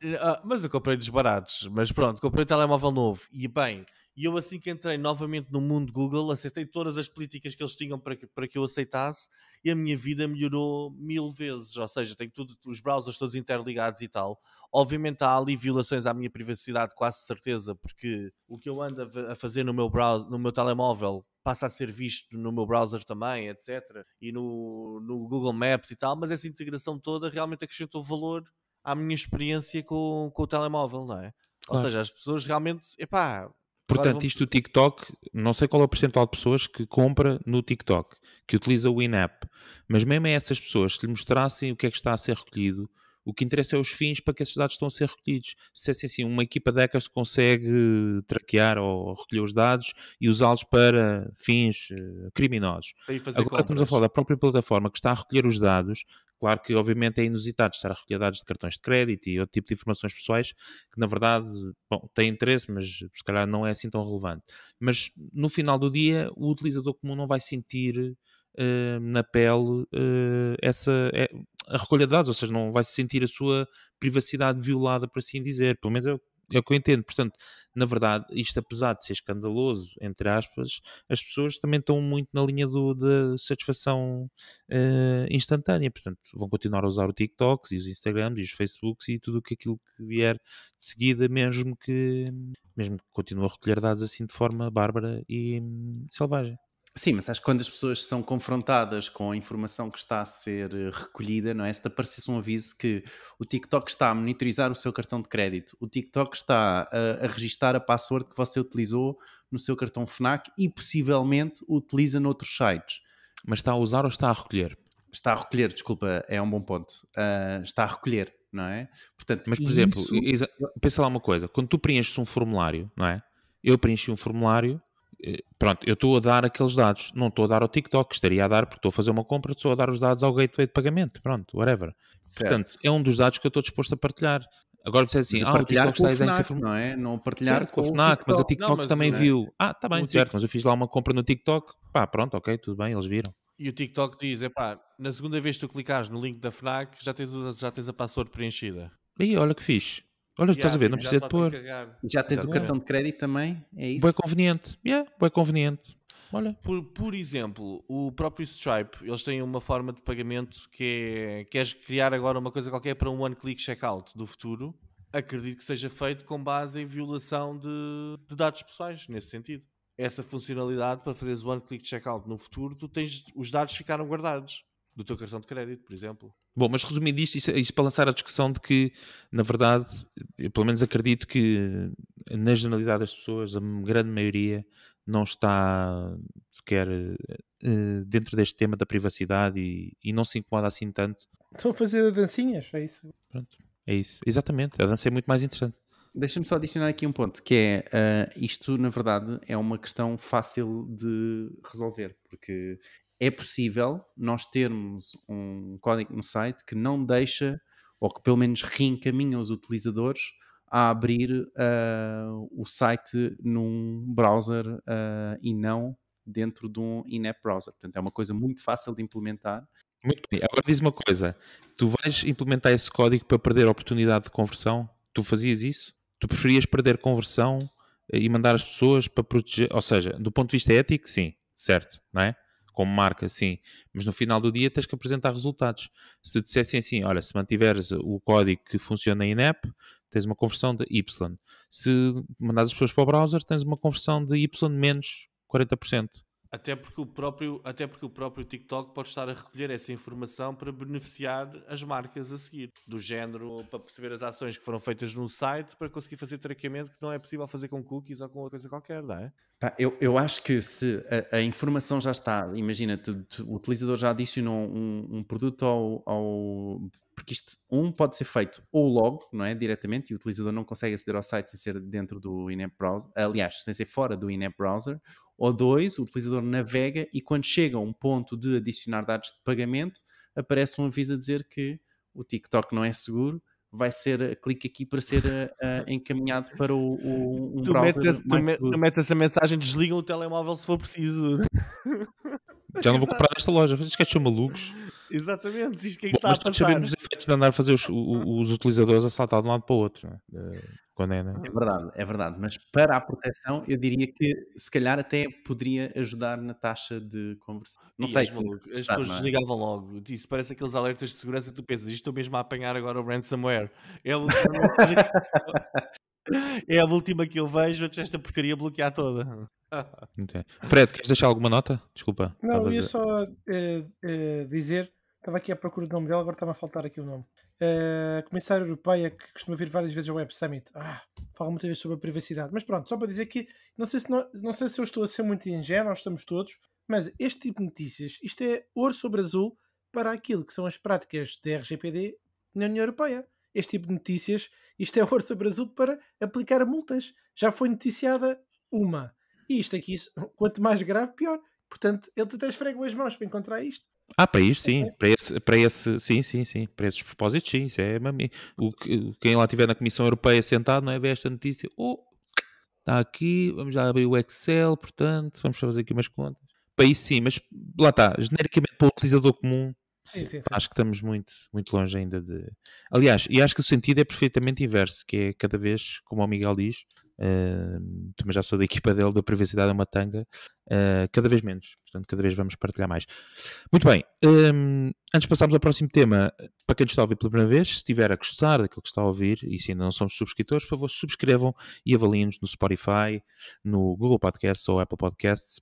Mas eu comprei dos baratos, mas pronto, comprei um telemóvel novo, e bem... E eu, assim que entrei novamente no mundo Google, aceitei todas as políticas que eles tinham para que eu aceitasse, e a minha vida melhorou 1000 vezes. Ou seja, tenho os browsers todos interligados e tal. Obviamente há ali violações à minha privacidade, quase certeza, porque o que eu ando a fazer no meu browser, no meu telemóvel, passa a ser visto no meu browser também, etc. E no Google Maps e tal, mas essa integração toda realmente acrescentou valor à minha experiência com o telemóvel, não é? Claro. Ou seja, as pessoas realmente... Epá, portanto, isto do TikTok, não sei qual é o percentual de pessoas que compra no TikTok, que utiliza o in-app, mas mesmo a essas pessoas, se lhe mostrassem o que é que está a ser recolhido, o que interessa é os fins para que esses dados estão a ser recolhidos. Se é assim, uma equipa de hackers consegue traquear ou recolher os dados e usá-los para fins criminosos. Agora estamos a falar da própria plataforma que está a recolher os dados. Claro que, obviamente, é inusitado estar a recolher dados de cartões de crédito e outro tipo de informações pessoais que, na verdade, têm interesse, mas se calhar não é assim tão relevante. Mas, no final do dia, o utilizador comum não vai sentir na pele a recolha de dados, ou seja, não vai sentir a sua privacidade violada, por assim dizer. Pelo menos é o que eu entendo. Portanto, na verdade, isto, apesar de ser escandaloso, entre aspas, as pessoas também estão muito na linha da satisfação instantânea. Portanto, vão continuar a usar o TikToks e os Instagrams e os Facebooks e tudo aquilo que vier de seguida, mesmo que continue a recolher dados assim de forma bárbara e selvagem. Sim, mas acho que quando as pessoas são confrontadas com a informação que está a ser recolhida, não é? Se te aparecesse um aviso que o TikTok está a monitorizar o seu cartão de crédito, o TikTok está a registar a password que você utilizou no seu cartão FNAC e possivelmente o utiliza noutros sites. Mas está a usar ou está a recolher? Está a recolher, desculpa, é um bom ponto. Está a recolher, não é? Portanto, mas, por exemplo, pensa lá uma coisa. Quando tu preenches um formulário, não é? Eu preenchi um formulário. Pronto, eu estou a dar aqueles dados, não estou a dar ao TikTok, estaria a dar porque estou a fazer uma compra, estou a dar os dados ao gateway de pagamento, pronto, whatever. Certo. Portanto, é um dos dados que eu estou disposto a partilhar. Agora você assim, o TikTok está a FNAC, não é? Não partilhar certo, com o FNAC, mas o TikTok também viu. Está bem, certo, mas eu fiz lá uma compra no TikTok, pá, pronto, ok, tudo bem, eles viram. E o TikTok diz, na segunda vez que tu clicares no link da FNAC, já tens a password preenchida. Aí, olha que fixe. Olha, estás a ver, não já precisa só de tem que pôr. carregar. Já tens o Exatamente. cartão de crédito também? É isso? Bué conveniente. Bué conveniente. Olha. Por exemplo, o próprio Stripe, eles têm uma forma de pagamento que é, queres criar agora uma coisa qualquer para um one-click checkout do futuro, acredito que seja feito com base em violação de dados pessoais, nesse sentido. Essa funcionalidade para fazeres o one-click checkout no futuro, tu tens, os dados ficaram guardados do teu cartão de crédito, por exemplo. Bom, mas resumindo isso para lançar a discussão de que, na verdade, eu pelo menos acredito que na generalidade das pessoas, a grande maioria não está sequer dentro deste tema da privacidade e não se incomoda assim tanto. Estão a fazer dancinhas, é isso. Pronto, é isso. Exatamente, a dança é muito mais interessante. Deixa-me só adicionar aqui um ponto, que é, isto na verdade é uma questão fácil de resolver, porque é possível nós termos um código no site que não deixa, ou que pelo menos reencaminha os utilizadores a abrir o site num browser e não dentro de um in-app browser. Portanto, é uma coisa muito fácil de implementar. Muito bem, agora diz uma coisa, tu vais implementar esse código para perder a oportunidade de conversão? Tu fazias isso? Tu preferias perder conversão e mandar as pessoas para proteger, ou seja, do ponto de vista ético, sim, certo, não é? Como marca, sim, mas no final do dia tens que apresentar resultados. Se dissessem assim, olha, se mantiveres o código que funciona em app, tens uma conversão de Y. Se mandares as pessoas para o browser, tens uma conversão de Y menos 40%. Até porque o próprio TikTok pode estar a recolher essa informação para beneficiar as marcas a seguir. Do género, para perceber as ações que foram feitas no site, para conseguir fazer traqueamento que não é possível fazer com cookies ou com outra coisa qualquer, não é? Eu acho que se a informação já está, imagina, o utilizador já adicionou um produto porque isto, pode ser feito ou logo, não é, diretamente, e o utilizador não consegue aceder ao site sem ser dentro do in-app browser, aliás, sem ser fora do in-app browser, ou 2, o utilizador navega e quando chega a um ponto de adicionar dados de pagamento, aparece um aviso a dizer que o TikTok não é seguro, vai ser, clique aqui para ser encaminhado para um browser mais seguro. Tu metes essa mensagem, desligam o telemóvel se for preciso. Já não vou comprar nesta loja, vocês querem ser malucos? Exatamente, isto que é que Bom, está mas a todos passar? sabemos os efeitos de andar a fazer os utilizadores a saltar de um lado para o outro, não é? Quando é, não é? É verdade, mas para a proteção eu diria que se calhar até poderia ajudar na taxa de conversão. Não sei, As pessoas desligavam logo. Isso parece aqueles alertas de segurança que tu pensas, isto estou mesmo a apanhar agora o ransomware. É a última que eu vejo antes desta porcaria bloquear toda. Okay. Fred, queres deixar alguma nota? Desculpa. Não, eu ia só dizer, estava aqui à procura do nome dela, agora está-me a faltar aqui o nome. Comissária Europeia, que costuma vir várias vezes ao Web Summit. Fala muitas vezes sobre a privacidade. Mas pronto, só para dizer que não sei se eu estou a ser muito ingênuo, nós estamos todos, mas este tipo de notícias, isto é ouro sobre azul para aquilo que são as práticas da RGPD na União Europeia. Este tipo de notícias, isto é ouro sobre azul para aplicar multas. Já foi noticiada uma. E isto aqui, quanto mais grave, pior. Portanto, ele até esfregou as mãos para encontrar isto. Para isto sim, para esses propósitos sim, isso é quem lá estiver na Comissão Europeia sentado, não é, vê esta notícia, está aqui, vamos já abrir o Excel, portanto, vamos fazer aqui umas contas. Para isso sim, mas lá está, genericamente para o utilizador comum, sim. Acho que estamos muito, muito longe ainda de... Aliás, e acho que o sentido é perfeitamente inverso, que é cada vez, como o Miguel diz, também já sou da equipa dele, da privacidade é uma tanga, cada vez menos, portanto cada vez vamos partilhar mais. Muito bem, antes de passarmos ao próximo tema, para quem está a ouvir pela primeira vez, se estiver a gostar daquilo que está a ouvir, e se ainda não somos subscritores, por favor subscrevam e avaliem-nos no Spotify, no Google Podcasts ou Apple Podcasts,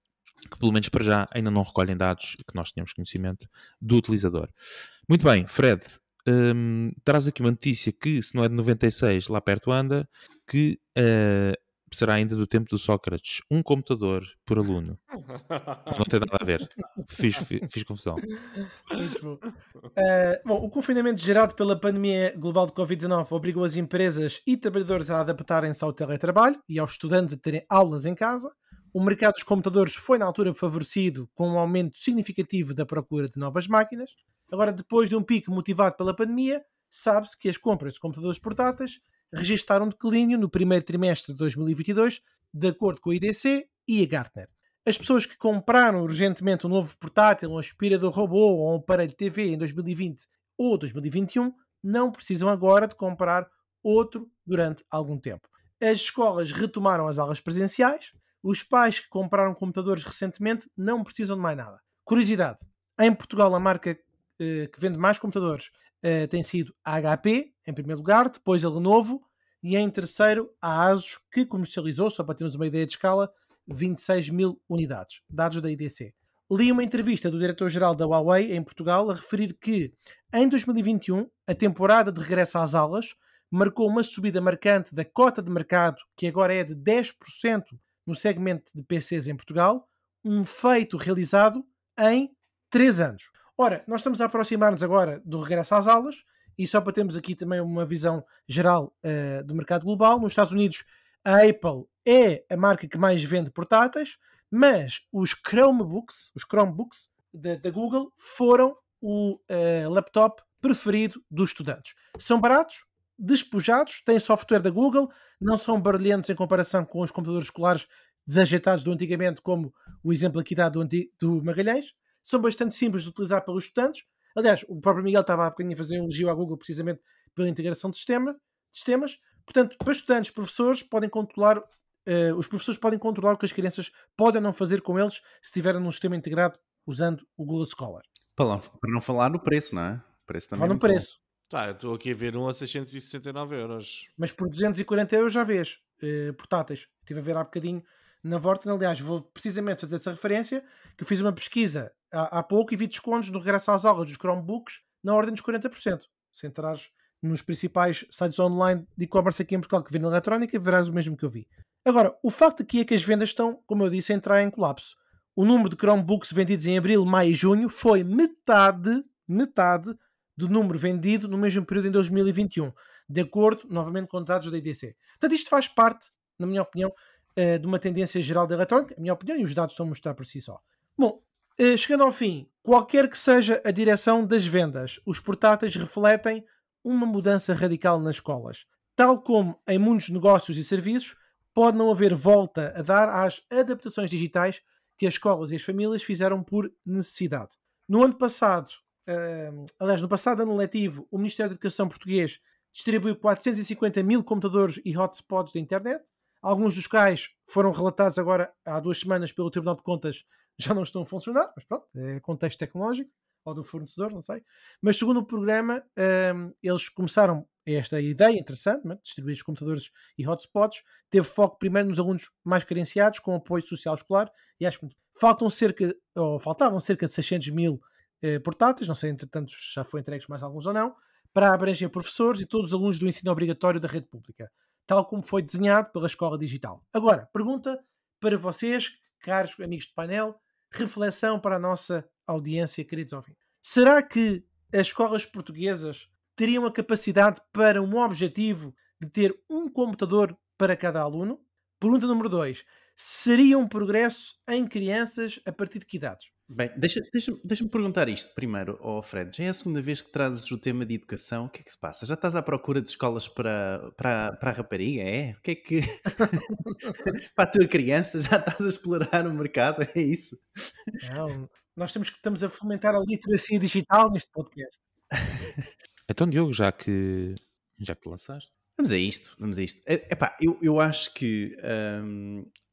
que pelo menos para já ainda não recolhem dados que nós tenhamos conhecimento do utilizador. Muito bem, Fred, traz aqui uma notícia que, se não é de 96, lá perto anda, que será ainda do tempo do Sócrates. Um computador por aluno. Não tem nada a ver. Fiz confusão. Muito bom. O confinamento gerado pela pandemia global de Covid-19 obrigou as empresas e trabalhadores a adaptarem-se ao teletrabalho e aos estudantes a terem aulas em casa. O mercado dos computadores foi na altura favorecido com um aumento significativo da procura de novas máquinas. Agora, depois de um pico motivado pela pandemia, sabe-se que as compras de computadores portáteis registaram declínio no primeiro trimestre de 2022, de acordo com a IDC e a Gartner. As pessoas que compraram urgentemente um novo portátil, um aspirador robô ou um aparelho de TV em 2020 ou 2021 não precisam agora de comprar outro durante algum tempo. As escolas retomaram as aulas presenciais. Os pais que compraram computadores recentemente não precisam de mais nada. Curiosidade: em Portugal, a marca que vende mais computadores tem sido a HP, em primeiro lugar, depois a Lenovo e em terceiro a ASUS, que comercializou, só para termos uma ideia de escala, 26 mil unidades. Dados da IDC. Li uma entrevista do diretor-geral da Huawei em Portugal a referir que em 2021 a temporada de regresso às aulas marcou uma subida marcante da cota de mercado, que agora é de 10% no segmento de PCs em Portugal, um feito realizado em 3 anos. Ora, nós estamos a aproximar-nos agora do regresso às aulas, e só para termos aqui também uma visão geral do mercado global, nos Estados Unidos a Apple é a marca que mais vende portáteis, mas os Chromebooks da Google foram o laptop preferido dos estudantes. São baratos, despojados, têm software da Google, não são barulhentos em comparação com os computadores escolares desajeitados do antigamente, como o exemplo aqui dado do Magalhães. São bastante simples de utilizar pelos estudantes. Aliás, o próprio Miguel estava há bocadinho a fazer um elogio à Google precisamente pela integração de sistemas. Portanto, para estudantes, professores podem controlar, os professores podem controlar o que as crianças podem não fazer com eles se estiverem num sistema integrado usando o Google Scholar. Para não falar no preço, não é? O preço também Fala no preço. Tá, eu estou aqui a ver um a 669 euros. Mas por 240 euros já vês portáteis. Estive a ver há bocadinho na Vorten. Aliás, vou precisamente fazer essa referência, que eu fiz uma pesquisa há pouco e vi descontos no regresso às aulas dos Chromebooks na ordem dos 40%. Se entrares nos principais sites online de e-commerce aqui em Portugal que vendem eletrónica, verás o mesmo que eu vi. Agora, o facto aqui é que as vendas estão, como eu disse, a entrar em colapso. O número de Chromebooks vendidos em abril, maio e junho foi metade do número vendido no mesmo período em 2021, de acordo, novamente, com dados da IDC. Portanto, isto faz parte, na minha opinião, de uma tendência geral da eletrónica, a minha opinião, e os dados estão a mostrar por si só. Bom, chegando ao fim, qualquer que seja a direção das vendas, os portáteis refletem uma mudança radical nas escolas. Tal como em muitos negócios e serviços, pode não haver volta a dar às adaptações digitais que as escolas e as famílias fizeram por necessidade. No ano passado, no passado ano letivo, o Ministério da Educação português distribuiu 450 mil computadores e hotspots da internet. Alguns dos quais foram relatados agora há 2 semanas pelo Tribunal de Contas, já não estão a funcionar, mas pronto, é contexto tecnológico, ou do fornecedor, não sei. Mas segundo o programa, eles começaram esta ideia interessante, de distribuir os computadores e hotspots, teve foco primeiro nos alunos mais carenciados, com apoio social escolar, e acho que faltavam cerca de 600 mil portáteis, não sei, entretanto já foi entregues mais alguns ou não, para abranger professores e todos os alunos do ensino obrigatório da rede pública, tal como foi desenhado pela Escola Digital. Agora, pergunta para vocês, caros amigos de painel, reflexão para a nossa audiência, queridos ouvintes. Será que as escolas portuguesas teriam a capacidade para um objetivo de ter um computador para cada aluno? Pergunta número 2. Seria um progresso em crianças a partir de que idades? Bem, deixa-me perguntar isto primeiro, Fred. Já é a segunda vez que trazes o tema de educação. O que é que se passa? Já estás à procura de escolas para a rapariga? É? O que é que... para a tua criança? Já estás a explorar o mercado? É isso? Não, nós estamos a fomentar a literacia digital neste podcast. Então, Diogo, já que lançaste. Vamos a isto. Eu acho que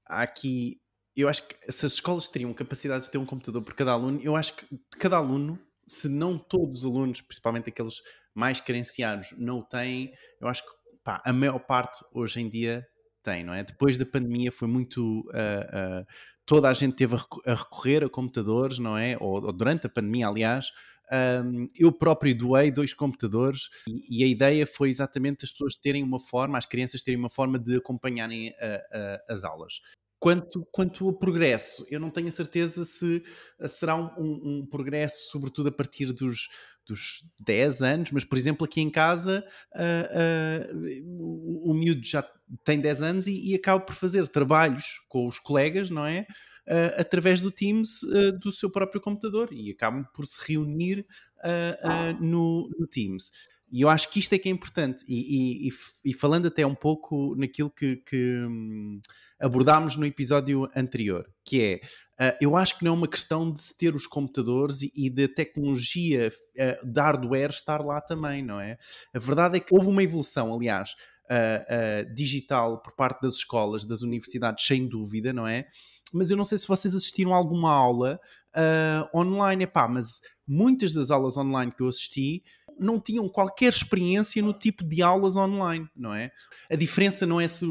há aqui... Eu acho que se as escolas teriam capacidade de ter um computador por cada aluno, eu acho que cada aluno, se não todos os alunos, principalmente aqueles mais carenciados, não o têm, eu acho que a maior parte hoje em dia tem, não é? Depois da pandemia foi muito... toda a gente teve a recorrer a computadores, não é? Ou durante a pandemia, aliás. Eu próprio doei 2 computadores e a ideia foi exatamente as pessoas terem uma forma, as crianças terem uma forma de acompanharem as aulas. Quanto ao progresso, eu não tenho a certeza se será um progresso, sobretudo a partir dos 10 anos, mas, por exemplo, aqui em casa, o miúdo já tem 10 anos e acaba por fazer trabalhos com os colegas, não é? Através do Teams do seu próprio computador e acabam por se reunir no Teams. E eu acho que isto é que é importante. E falando até um pouco naquilo que abordámos no episódio anterior, que é, eu acho que não é uma questão de se ter os computadores e da tecnologia de hardware estar lá também, não é? A verdade é que houve uma evolução, aliás, digital por parte das escolas, das universidades, sem dúvida, não é? Mas eu não sei se vocês assistiram a alguma aula online, mas muitas das aulas online que eu assisti não tinham qualquer experiência no tipo de aulas online, não é? A diferença não é se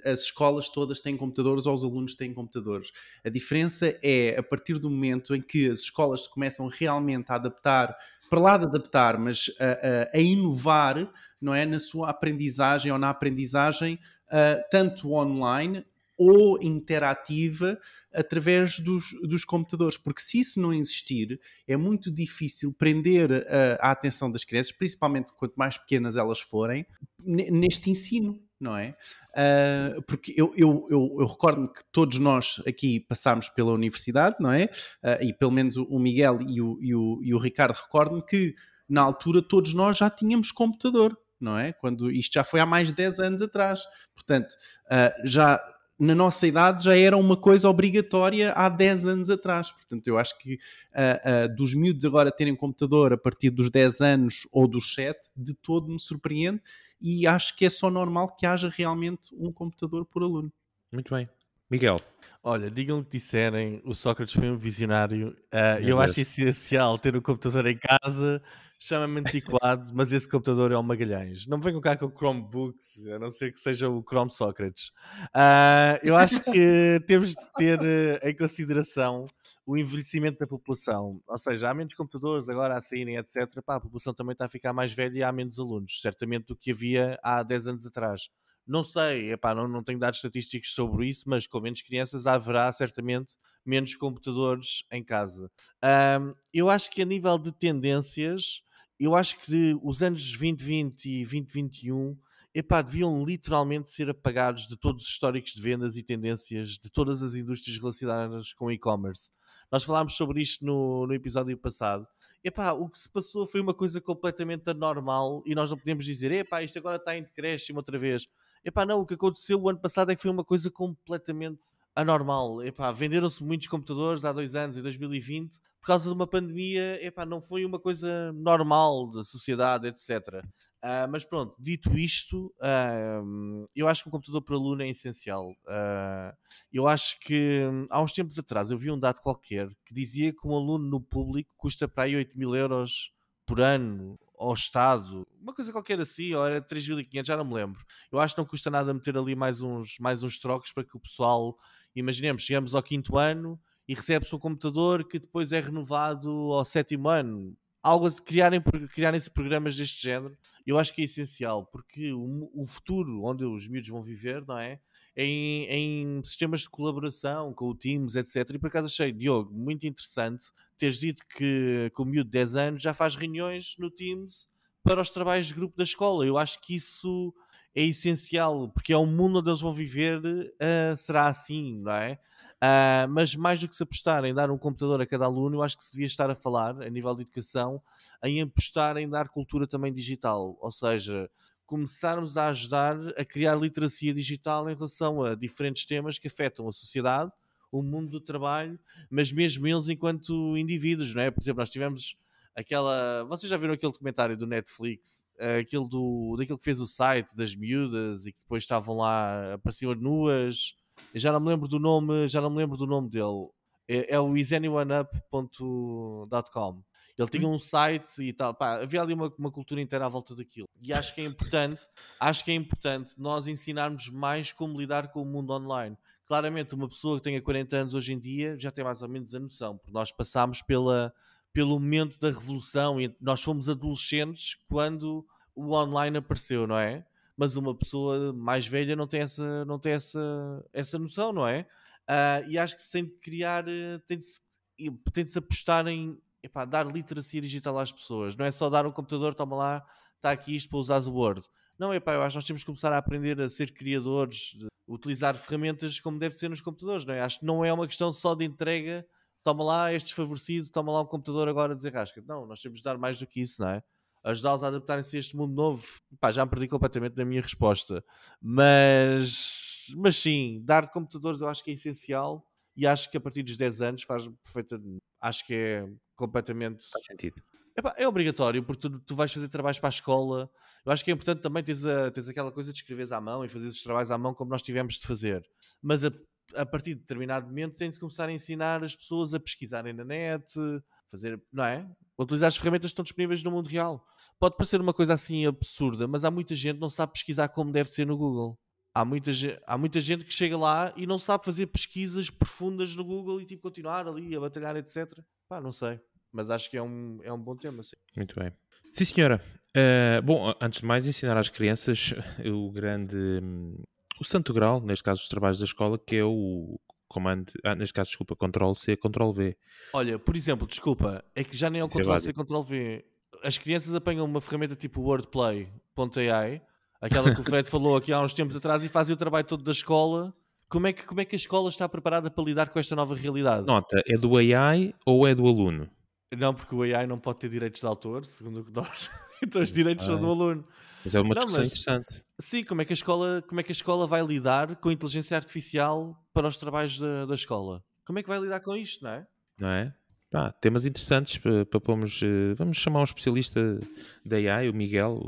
as escolas todas têm computadores ou os alunos têm computadores. A diferença é a partir do momento em que as escolas se começam realmente a adaptar, para lá de adaptar, mas a inovar, não é? Na sua aprendizagem ou na aprendizagem, tanto online ou interativa através dos computadores, porque se isso não existir, é muito difícil prender a atenção das crianças, principalmente quanto mais pequenas elas forem, neste ensino, não é? Porque eu recordo-me que todos nós aqui passámos pela universidade, não é? E pelo menos o Miguel e o Ricardo recordam-me que na altura todos nós já tínhamos computador, não é? Quando isto já foi há mais de 10 anos atrás. Portanto, já na nossa idade já era uma coisa obrigatória há 10 anos atrás. Portanto, eu acho que dos miúdos agora terem computador a partir dos 10 anos ou dos 7, de todo me surpreende, e acho que é só normal que haja realmente um computador por aluno. Muito bem. Miguel. Olha, digam o que disserem, o Sócrates foi um visionário. Eu Deus. acho essencial ter um computador em casa, chama-me antiquado, mas esse computador é o Magalhães. Não me venham cá com Chromebooks, a não ser que seja o Chrome Sócrates. Eu acho que temos de ter em consideração o envelhecimento da população. Ou seja, há menos computadores agora a saírem, etc. A população também está a ficar mais velha e há menos alunos, certamente do que havia há 10 anos atrás. Não sei, não tenho dados estatísticos sobre isso, mas com menos crianças haverá certamente menos computadores em casa. Eu acho que a nível de tendências, eu acho que os anos 2020 e 2021 deviam literalmente ser apagados de todos os históricos de vendas e tendências de todas as indústrias relacionadas com e-commerce. Nós falámos sobre isto no episódio passado. O que se passou foi uma coisa completamente anormal e nós não podemos dizer, isto agora está em decréscimo outra vez. Não, o que aconteceu o ano passado é que foi uma coisa completamente anormal. Venderam-se muitos computadores há 2 anos, em 2020, por causa de uma pandemia. Não foi uma coisa normal da sociedade, etc. Mas pronto, dito isto, eu acho que o computador por aluno é essencial. Eu acho que há uns tempos atrás eu vi um dado qualquer que dizia que um aluno no público custa para aí 8.000 euros por ano ao Estado, uma coisa qualquer assim, ou era 3.500, já não me lembro. Eu acho que não custa nada meter ali mais uns trocos para que o pessoal, imaginemos, chegamos ao 5º ano e recebe-se um computador que depois é renovado ao 7º ano. Algo a criarem-se programas deste género, eu acho que é essencial, porque o futuro onde os miúdos vão viver, não é? Em sistemas de colaboração com o Teams, etc. E por acaso achei, Diogo, muito interessante teres dito que o miúdo de 10 anos já faz reuniões no Teams para os trabalhos de grupo da escola. Eu acho que isso é essencial, porque é o mundo onde eles vão viver, será assim, não é? Mas mais do que se apostar em dar um computador a cada aluno, eu acho que se devia estar a falar, a nível de educação, em apostar em dar cultura também digital, ou seja, começarmos a ajudar a criar literacia digital em relação a diferentes temas que afetam a sociedade, o mundo do trabalho, mas mesmo eles enquanto indivíduos, não é? Por exemplo, nós tivemos vocês já viram aquele documentário do Netflix, daquele que fez o site das miúdas e que depois estavam lá, apareciam nuas. Eu já não me lembro do nome dele. É o isanyoneUp.com. Ele tinha um site e tal. Havia ali uma cultura inteira à volta daquilo. E acho que é importante nós ensinarmos mais como lidar com o mundo online. Claramente, uma pessoa que tenha 40 anos hoje em dia já tem mais ou menos a noção, porque nós passámos pelo momento da revolução e nós fomos adolescentes quando o online apareceu, não é? Mas uma pessoa mais velha não tem essa noção, não é? E acho que se tem de criar, tem de se apostar em dar literacia digital às pessoas. Não é só dar um computador, toma lá, está aqui isto para usar o Word. Não, eu acho que nós temos que começar a aprender a ser criadores, utilizar ferramentas como deve ser nos computadores, não é? Acho que não é uma questão só de entrega, toma lá este desfavorecido, toma lá um computador agora desenrasca. Não, nós temos de dar mais do que isso, não é? ajudá-los a adaptarem-se a este mundo novo. Pá, já me perdi completamente na minha resposta. Mas sim, dar computadores eu acho que é essencial e acho que a partir dos 10 anos faz perfeitamente. Acho que é completamente. Faz sentido. Epá, é obrigatório, porque tu vais fazer trabalhos para a escola. Eu acho que é importante também teres aquela coisa de escreveres à mão e fazeres os trabalhos à mão como nós tivemos de fazer. Mas a partir de determinado momento tem de começar a ensinar as pessoas a pesquisarem na net, fazer, não é? Utilizar as ferramentas que estão disponíveis no mundo real. Pode parecer uma coisa assim absurda, mas há muita gente que não sabe pesquisar como deve ser no Google. Há muita gente que chega lá e não sabe fazer pesquisas profundas no Google e tipo continuar ali a batalhar, etc. Pá, não sei. Mas acho que é um bom tema, sim. Muito bem. Sim, senhora. Bom, antes de mais, ensinar às crianças o santo grau, neste caso os trabalhos da escola, que é o comando, neste cac, desculpa, Ctrl-C, Ctrl-V. Olha, por exemplo, desculpa, é que já nem é o Isso é Ctrl-C, básico. Ctrl-V. As crianças apanham uma ferramenta tipo wordplay.ai, aquela que o Fred falou aqui há uns tempos atrás, e fazem o trabalho todo da escola. Como é que a escola está preparada para lidar com esta nova realidade? Nota, é do AI ou é do aluno? Não, porque o AI não pode ter direitos de autor, segundo o que nós. Então os direitos são do aluno. Mas é uma Não, discussão mas- interessante. Sim, como é que a escola vai lidar com a inteligência artificial para os trabalhos da escola? Como é que vai lidar com isto, não é? Não é? Pá, temas interessantes para pormos. Vamos chamar um especialista da AI, o Miguel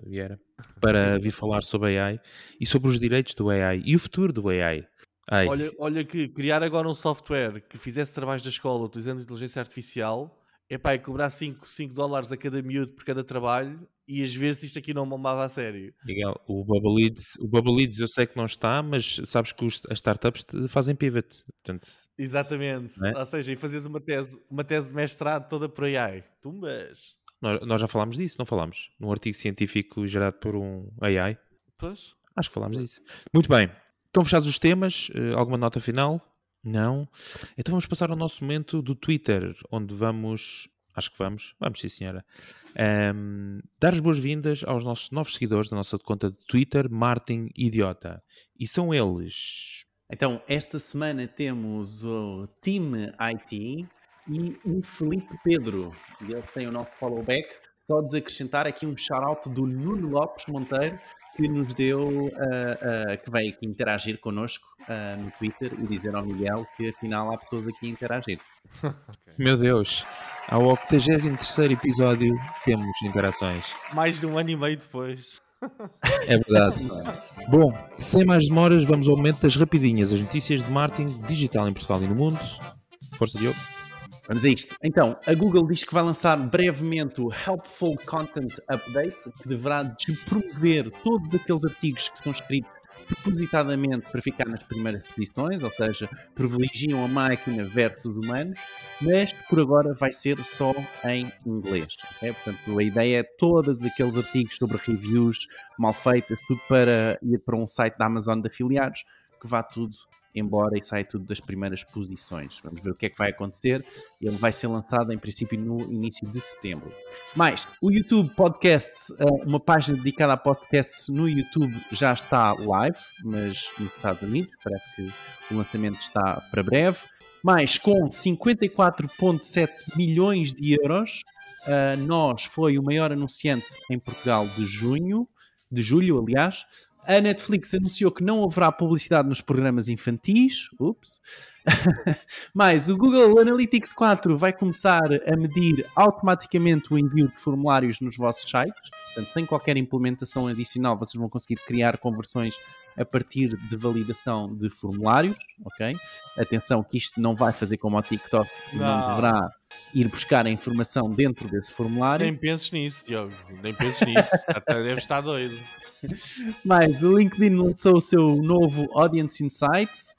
Vieira, para vir falar sobre AI e sobre os direitos do AI e o futuro do AI. Ai, Olha que criar agora um software que fizesse trabalhos da escola utilizando inteligência artificial, é cobrar 5 $5 a cada miúdo por cada trabalho e ias ver se isto aqui não bombava a sério. Miguel, o Bubble Leads eu sei que não está, mas sabes que as startups fazem pivot. Portanto, Exatamente. Não é? Ou seja, e fazes uma tese de mestrado toda por AI. Tumbas. nós já falámos disso, não falámos? Num artigo científico gerado por um AI. Pois. Acho que falámos disso. Muito bem. Estão fechados os temas? Alguma nota final? Não? Então vamos passar ao nosso momento do Twitter, onde vamos... Acho que vamos. Vamos, sim, senhora. Dar as boas-vindas aos nossos novos seguidores da nossa conta de Twitter, Martin Idiota. E são eles... Então, esta semana temos o Team IT e o Felipe Pedro. E ele tem o nosso follow back. Só desacrescentar aqui um shout-out do Nuno Lopes Monteiro, que nos deu, que veio aqui interagir connosco no Twitter e dizer ao Miguel que afinal há pessoas aqui a interagir. Meu Deus, ao 83º episódio temos interações. Mais de 1 ano e meio depois. É verdade. Bom, sem mais demoras, vamos ao momento das rapidinhas, as notícias de marketing digital em Portugal e no mundo. Força, Diogo. Vamos a isto. Então, a Google diz que vai lançar brevemente o Helpful Content Update, que deverá despromover todos aqueles artigos que são escritos propositadamente para ficar nas primeiras posições, ou seja, privilegiam a máquina versus os humanos, mas por agora vai ser só em inglês. Okay? Portanto, a ideia é todos aqueles artigos sobre reviews mal feitas, tudo para ir para um site da Amazon de afiliados, que vá tudo embora e sai tudo das primeiras posições. Vamos ver o que é que vai acontecer. Ele vai ser lançado em princípio no início de setembro. Mais, o YouTube Podcasts, uma página dedicada a podcasts no YouTube já está live, mas nos Estados Unidos, parece que o lançamento está para breve. Mais, com 54,7 milhões de euros, nós foi o maior anunciante em Portugal de julho, aliás. A Netflix anunciou que não haverá publicidade nos programas infantis. Ups. Mas o Google Analytics 4 vai começar a medir automaticamente o envio de formulários nos vossos sites. Portanto, sem qualquer implementação adicional, vocês vão conseguir criar conversões a partir de validação de formulários. Ok? Atenção que isto não vai fazer como o TikTok, não deverá ir buscar a informação dentro desse formulário. Nem penses nisso, Diogo. Nem penses nisso. Até deve estar doido. Mas o LinkedIn lançou o seu novo Audience Insights.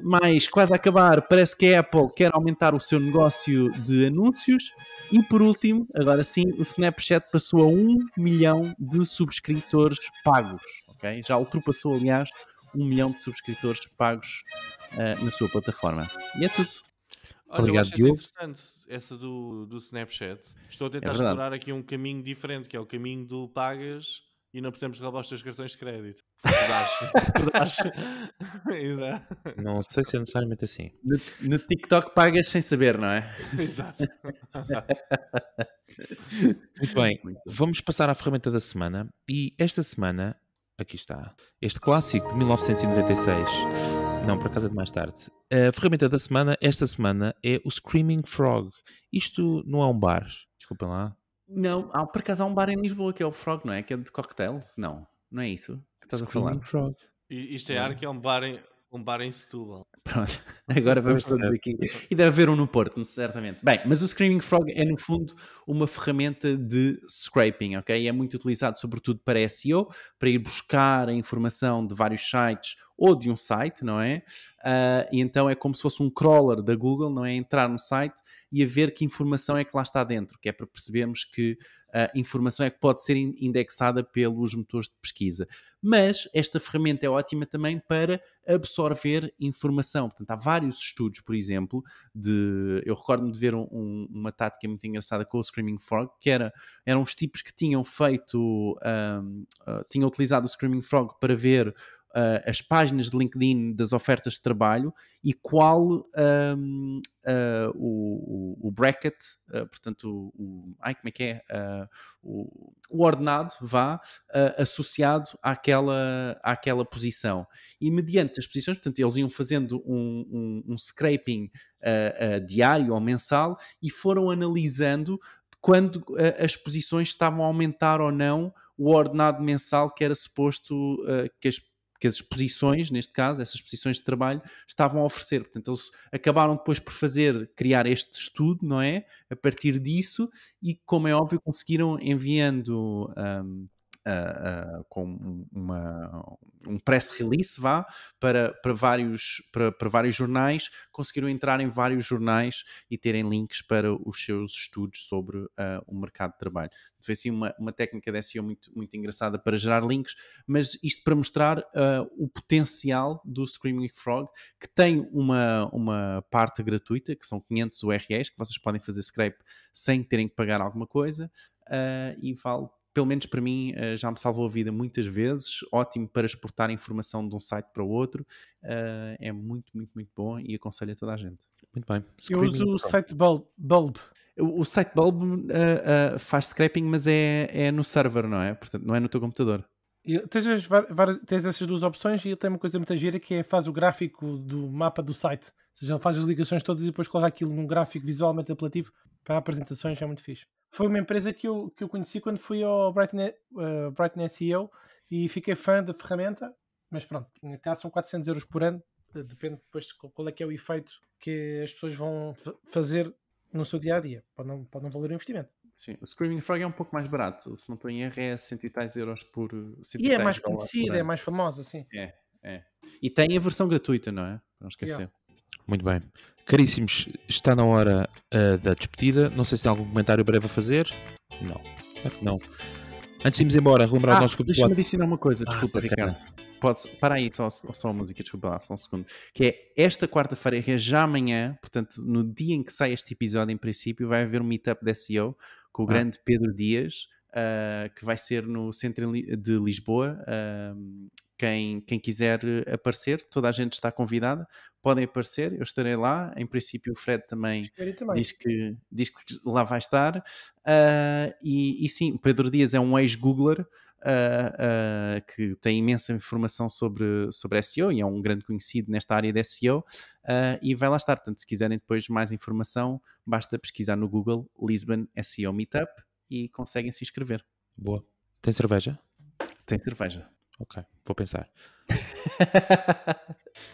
Mas quase a acabar, parece que a Apple quer aumentar o seu negócio de anúncios. E por último, agora sim, o Snapchat passou a 1 milhão de subscritores pagos. Okay? Já ultrapassou, aliás, 1 milhão de subscritores pagos na sua plataforma. E é tudo. Olha, Obrigado, eu acho essa Diogo. interessante, essa do Snapchat. Estou a tentar verdade. explorar aqui um caminho diferente, que é o caminho do pagas e não precisamos roubar os teus cartões de crédito. Tu dás. Exato. Não sei se é necessariamente assim. No TikTok pagas sem saber, não é? Exato. Muito bem, Muito bem. vamos passar à ferramenta da semana. E esta semana, aqui está, este clássico de 1996. Não, por acaso é de mais tarde. A ferramenta da semana, esta semana, é o Screaming Frog. Isto não é um bar, desculpem lá. Não, por acaso há um bar em Lisboa que é o Frog, não é? Que é de cocktails? Não é isso que estás a falar? Screaming Frog. Isto é que é um bar em Setúbal. Pronto, agora vamos todos aqui. E deve haver um no Porto, certamente. Bem, mas o Screaming Frog é, no fundo, uma ferramenta de scraping, ok? E é muito utilizado, sobretudo, para SEO, para ir buscar a informação de vários sites ou de um site, não é? E então é como se fosse um crawler da Google, não é? Entrar no site e a ver que informação é que lá está dentro, que é para percebermos que a informação é que pode ser indexada pelos motores de pesquisa. Mas esta ferramenta é ótima também para absorver informação. Portanto, há vários estudos, por exemplo, eu recordo-me de ver uma tática muito engraçada com o Screaming Frog, que eram os tipos que tinham feito, tinham utilizado o Screaming Frog para ver as páginas de LinkedIn das ofertas de trabalho e qual o bracket, portanto, como é que é? O ordenado associado àquela posição. E mediante as posições, portanto, eles iam fazendo um scraping diário ou mensal e foram analisando quando as posições estavam a aumentar ou não o ordenado mensal que era suposto que as posições, neste caso, essas posições de trabalho, estavam a oferecer. Portanto, eles acabaram depois por criar este estudo, não é? A partir disso, e como é óbvio, conseguiram enviando com um press release para vários jornais, conseguiram entrar em vários jornais e terem links para os seus estudos sobre o mercado de trabalho. Foi assim uma técnica de SEO muito, muito engraçada para gerar links, mas isto para mostrar o potencial do Screaming Frog, que tem uma parte gratuita, que são 500 URLs, que vocês podem fazer scrape sem terem que pagar alguma coisa, e vale, pelo menos para mim, já me salvou a vida muitas vezes, ótimo para exportar informação de um site para o outro, é muito, muito, muito bom e aconselho a toda a gente. Muito bem. Eu uso o site Bulb. O site Bulb faz scraping, mas é no server, não é? Portanto, não é no teu computador. Tens essas duas opções e ele tem uma coisa muito gira que é faz o gráfico do mapa do site. Ou seja, ele faz as ligações todas e depois coloca aquilo num gráfico visualmente apelativo para apresentações, é muito fixe. Foi uma empresa que eu conheci quando fui ao Brighton SEO e fiquei fã da ferramenta, mas pronto, cá são 400 euros por ano, depende depois de qual é que é o efeito que as pessoas vão fazer no seu dia-a-dia, pode não valer o investimento. Sim, o Screaming Frog é um pouco mais barato, se não estou em erro é 100 e tais euros por... E é mais conhecida, é mais famosa, sim. É. E tem a versão gratuita, não é? Não esquecer. Yeah. Muito bem. Caríssimos, está na hora da despedida. Não sei se tem algum comentário breve a fazer. Não. Não. Antes de irmos embora, relembrar o nosso grupo. Deixa-me adicionar uma coisa, desculpa, sacana. Ricardo. Para aí, só a música, desculpa lá, só um segundo. Que é esta quarta-feira, que é já amanhã, portanto, no dia em que sai este episódio, em princípio, vai haver um meetup de SEO com o grande Pedro Dias, que vai ser no centro de Lisboa. Quem quiser aparecer, toda a gente está convidada, podem aparecer, eu estarei lá. Em princípio, o Fred também diz que lá vai estar. E sim, o Pedro Dias é um ex-Googler que tem imensa informação sobre SEO e é um grande conhecido nesta área de SEO, e vai lá estar. Portanto, se quiserem depois mais informação, basta pesquisar no Google Lisbon SEO Meetup e conseguem se inscrever. Boa. Tem cerveja? Tem cerveja. Ok, vou pensar.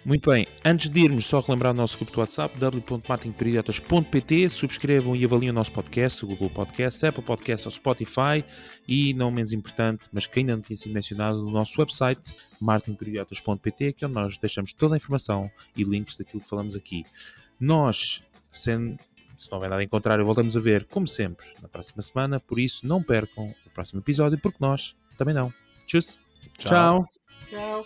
Muito bem, antes de irmos, só relembrar o nosso grupo do WhatsApp, www.marketingperidiotas.pt. Subscrevam e avaliem o nosso podcast, o Google Podcast, Apple Podcast ou Spotify, e não menos importante, mas que ainda não tinha sido mencionado, o nosso website, marketingperidiotas.pt, que é onde nós deixamos toda a informação e links daquilo que falamos aqui. Nós, se não houver nada em contrário, voltamos a ver, como sempre, na próxima semana, por isso não percam o próximo episódio, porque nós também não. Tchau. Tchau. Tchau.